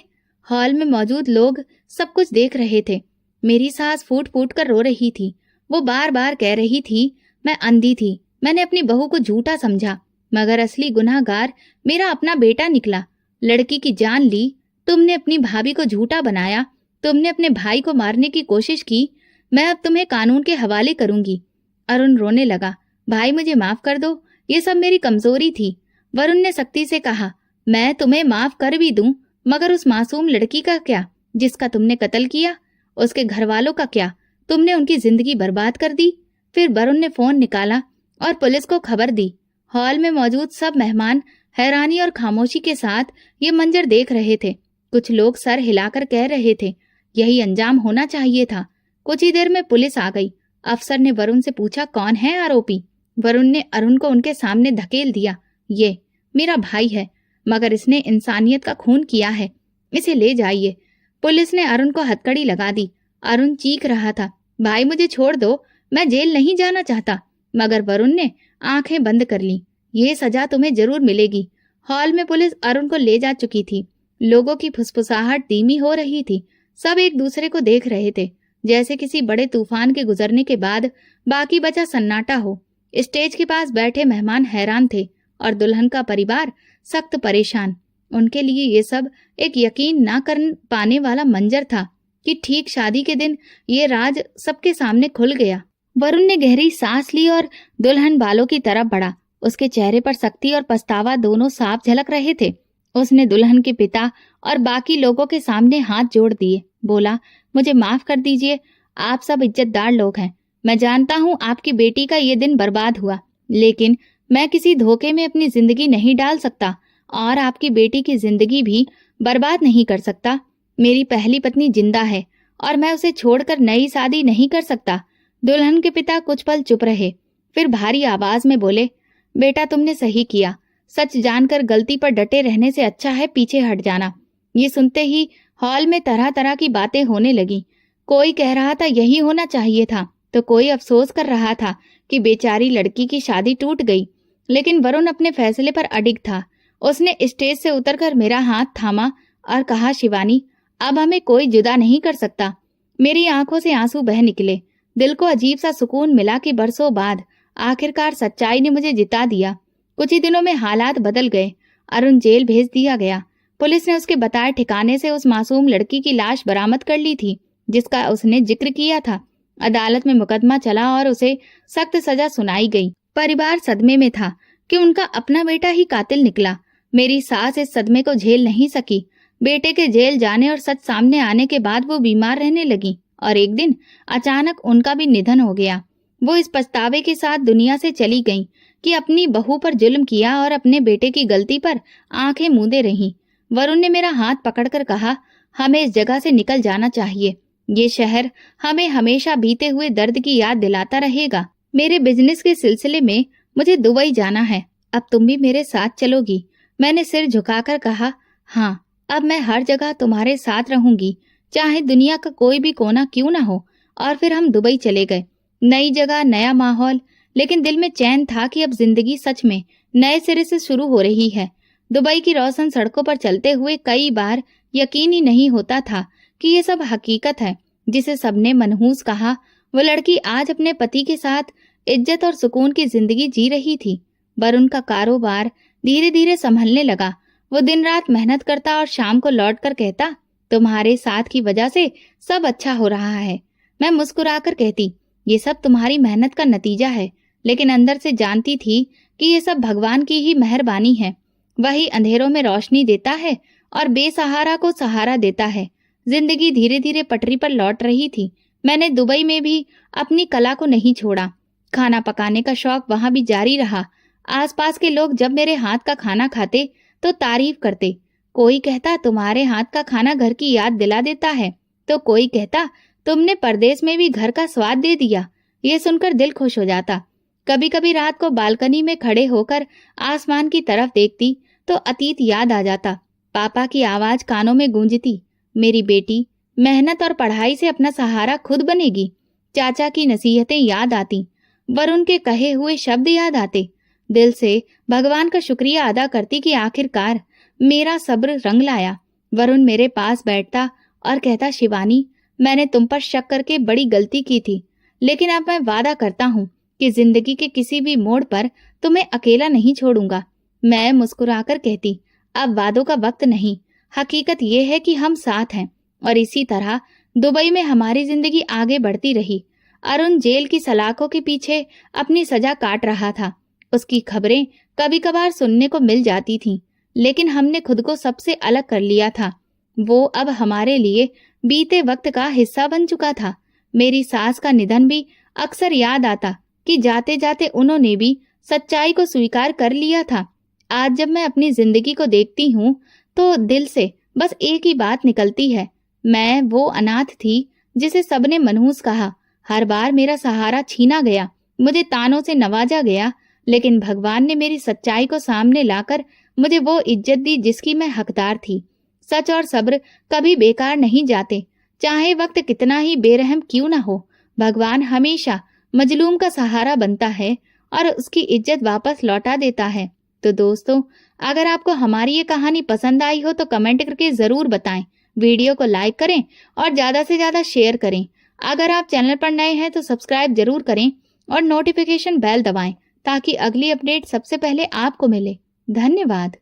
हॉल में मौजूद लोग सब कुछ देख रहे थे। मेरी सास फूट फूट कर रो रही थी। वो बार बार कह रही थी, मैं अंधी थी, मैंने अपनी बहू को झूठा समझा, मगर असली गुनाहगार मेरा अपना बेटा निकला। लड़की की जान ली, तुमने अपनी भाभी को झूठा बनाया, तुमने अपने भाई को मारने की कोशिश की। मैं अब तुम्हें कानून के हवाले करूंगी। अरुण रोने लगा। भाई मुझे माफ कर दो, ये सब मेरी कमजोरी थी। वरुण ने सख्ती से कहा, मैं तुम्हें माफ कर भी दूं, मगर उस मासूम लड़की का क्या जिसका तुमने कत्ल किया? उसके घर वालों का क्या? तुमने उनकी जिंदगी बर्बाद कर दी। फिर वरुण ने फोन निकाला और पुलिस को खबर दी। हॉल में मौजूद सब मेहमान हैरानी और खामोशी के साथ ये मंजर देख रहे थे। कुछ लोग सर हिलाकर कह रहे थे, यही अंजाम होना चाहिए था। कुछ ही देर में पुलिस आ गई। अफसर ने वरुण से पूछा, कौन है आरोपी? वरुण ने अरुण को उनके सामने धकेल दिया। ये मेरा भाई है, मगर इसने इंसानियत का खून किया है, इसे ले जाइए। पुलिस ने अरुण को हथकड़ी लगा दी। अरुण चीख रहा था, भाई मुझे छोड़ दो, मैं जेल नहीं जाना चाहता। मगर वरुण ने आंखें बंद कर ली। ये सजा तुम्हें जरूर मिलेगी। हॉल में पुलिस अरुण को ले जा चुकी थी। लोगों की फुसफुसाहट धीमी हो रही थी। सब एक दूसरे को देख रहे थे, जैसे किसी बड़े तूफान के गुजरने के बाद बाकी बचा सन्नाटा हो। स्टेज के पास बैठे मेहमान हैरान थे और दुल्हन का परिवार सख्त परेशान। उनके लिए ये सब एक यकीन ना कर पाने वाला मंजर था कि ठीक शादी के दिन ये राज सबके सामने खुल गया। वरुण ने गहरी सांस ली और दुल्हन वालों की तरफ बढ़ा। उसके चेहरे पर सख्ती और पछतावा दोनों साफ झलक रहे थे। उसने दुल्हन के पिता और बाकी लोगों के सामने हाथ जोड़ दिए। बोला, मुझे माफ कर दीजिए, आप सब इज्जतदार लोग हैं। मैं जानता हूँ आपकी बेटी का ये दिन बर्बाद हुआ, लेकिन मैं किसी धोखे में अपनी जिंदगी नहीं डाल सकता और आपकी बेटी की जिंदगी भी बर्बाद नहीं कर सकता। मेरी पहली पत्नी जिंदा है और मैं उसे छोड़कर नई शादी नहीं कर सकता। दुल्हन के पिता कुछ पल चुप रहे, फिर भारी आवाज में बोले, बेटा तुमने सही किया। सच जानकर गलती पर डटे रहने से अच्छा है पीछे हट जाना। ये सुनते ही हॉल में तरह तरह की बातें होने लगी। कोई कह रहा था यही होना चाहिए था, तो कोई अफसोस कर रहा था कि बेचारी लड़की की शादी टूट गई। लेकिन वरुण अपने फैसले पर अडिग था। उसने स्टेज से उतरकर मेरा हाथ थामा और कहा, शिवानी, अब हमें कोई जुदा नहीं कर सकता। मेरी आंखों से आंसू बह निकले। दिल को अजीब सा सुकून मिला कि बरसों बाद आखिरकार सच्चाई ने मुझे जिता दिया। कुछ ही दिनों में हालात बदल गए। अरुण जेल भेज दिया गया। पुलिस ने उसके बताए ठिकाने से उस मासूम लड़की की लाश बरामद कर ली थी जिसका उसने जिक्र किया था। अदालत में मुकदमा चला और उसे सख्त सजा सुनाई गई। परिवार सदमे में था कि उनका अपना बेटा ही कातिल निकला। मेरी सास इस सदमे को झेल नहीं सकी। बेटे के जेल जाने और सच सामने आने के बाद वो बीमार रहने लगी और एक दिन अचानक उनका भी निधन हो गया। वो इस पछतावे के साथ दुनिया से चली गईं कि अपनी बहू पर जुल्म किया और अपने बेटे की गलती पर आंखें मूंदे रहीं। वरुण ने मेरा हाथ पकड़कर कहा, हमें इस जगह से निकल जाना चाहिए। ये शहर हमें हमेशा बीते हुए दर्द की याद दिलाता रहेगा। मेरे बिजनेस के सिलसिले में मुझे दुबई जाना है। अब तुम भी मेरे साथ चलोगी? मैंने सिर झुकाकर कहा, हाँ, अब मैं हर जगह तुम्हारे साथ रहूंगी, चाहे दुनिया का कोई भी कोना क्यों ना हो। और फिर हम दुबई चले गए। नई जगह, नया माहौल, लेकिन दिल में चैन था कि अब जिंदगी सच में नए सिरे से शुरू हो रही है। दुबई की रोशन सड़कों पर चलते हुए कई बार यकीन ही नहीं होता था कि ये सब हकीकत है जिसे सबने मनहूस कहा। वो लड़की आज अपने पति के साथ इज्जत और सुकून की जिंदगी जी रही थी। वरुण का कारोबार धीरे धीरे संभलने लगा। वो दिन रात मेहनत करता और शाम को लौटकर कहता, तुम्हारे साथ की वजह से सब अच्छा हो रहा है। मैं मुस्कुराकर कहती, ये सब तुम्हारी मेहनत का नतीजा है, लेकिन अंदर से जानती थी कि ये सब भगवान की ही मेहरबानी है। वही अंधेरों में रोशनी देता है और बेसहारा को सहारा देता है। जिंदगी धीरे धीरे पटरी पर लौट रही थी। मैंने दुबई में भी अपनी कला को नहीं छोड़ा। खाना पकाने का शौक वहां भी जारी रहा। आसपास के लोग जब मेरे हाथ का खाना खाते तो तारीफ करते। कोई कहता, तुम्हारे हाथ का खाना घर की याद दिला देता है, तो कोई कहता, तुमने परदेश में भी घर का स्वाद दे दिया। ये सुनकर दिल खुश हो जाता। कभी कभी रात को बालकनी में खड़े होकर आसमान की तरफ देखती तो अतीत याद आ जाता। पापा की आवाज कानों में गूंजती, मेरी बेटी मेहनत और पढ़ाई से अपना सहारा खुद बनेगी। चाचा की नसीहतें याद आती। वरुण के कहे हुए शब्द याद आते। दिल से भगवान का शुक्रिया अदा करती कि आखिरकार मेरा सब्र रंग लाया। वरुण मेरे पास बैठता और कहता, शिवानी, मैंने तुम पर शक करके बड़ी गलती की थी, लेकिन अब मैं वादा करता हूँ कि जिंदगी के किसी भी मोड़ पर तुम्हें अकेला नहीं छोड़ूंगा। मैं मुस्कुराकर कहती, अब वादों का वक्त नहीं, हकीकत ये है कि हम साथ हैं। और इसी तरह दुबई में हमारी जिंदगी आगे बढ़ती रही। अरुण जेल की सलाखों के पीछे अपनी सजा काट रहा था। उसकी खबरें कभी कभार सुनने को मिल जाती थीं, लेकिन हमने खुद को सबसे अलग कर लिया था। वो अब हमारे लिए बीते वक्त का हिस्सा बन चुका था। मेरी सास का निधन भी अक्सर याद आता कि जाते जाते उन्होंने भी सच्चाई को स्वीकार कर लिया था। आज जब मैं अपनी जिंदगी को देखती हूँ तो दिल से बस एक ही बात निकलती है, मैं वो अनाथ थी जिसे सबने मनहूस कहा। हर बार मेरा सहारा छीना गया, मुझे तानों से नवाजा गया, लेकिन भगवान ने मेरी सच्चाई को सामने लाकर मुझे वो इज्जत दी जिसकी मैं हकदार थी। सच और सब्र कभी बेकार नहीं जाते, चाहे वक्त कितना ही बेरहम क्यों न हो। भगवान हमेशा मजलूम का सहारा बनता है और उसकी इज्जत वापस लौटा देता है। तो दोस्तों, अगर आपको हमारी ये कहानी पसंद आई हो तो कमेंट करके जरूर बताएं। वीडियो को लाइक करें और ज्यादा से ज्यादा शेयर करें। अगर आप चैनल पर नए हैं तो सब्सक्राइब जरूर करें और नोटिफिकेशन बेल दबाएं ताकि अगली अपडेट सबसे पहले आपको मिले। धन्यवाद।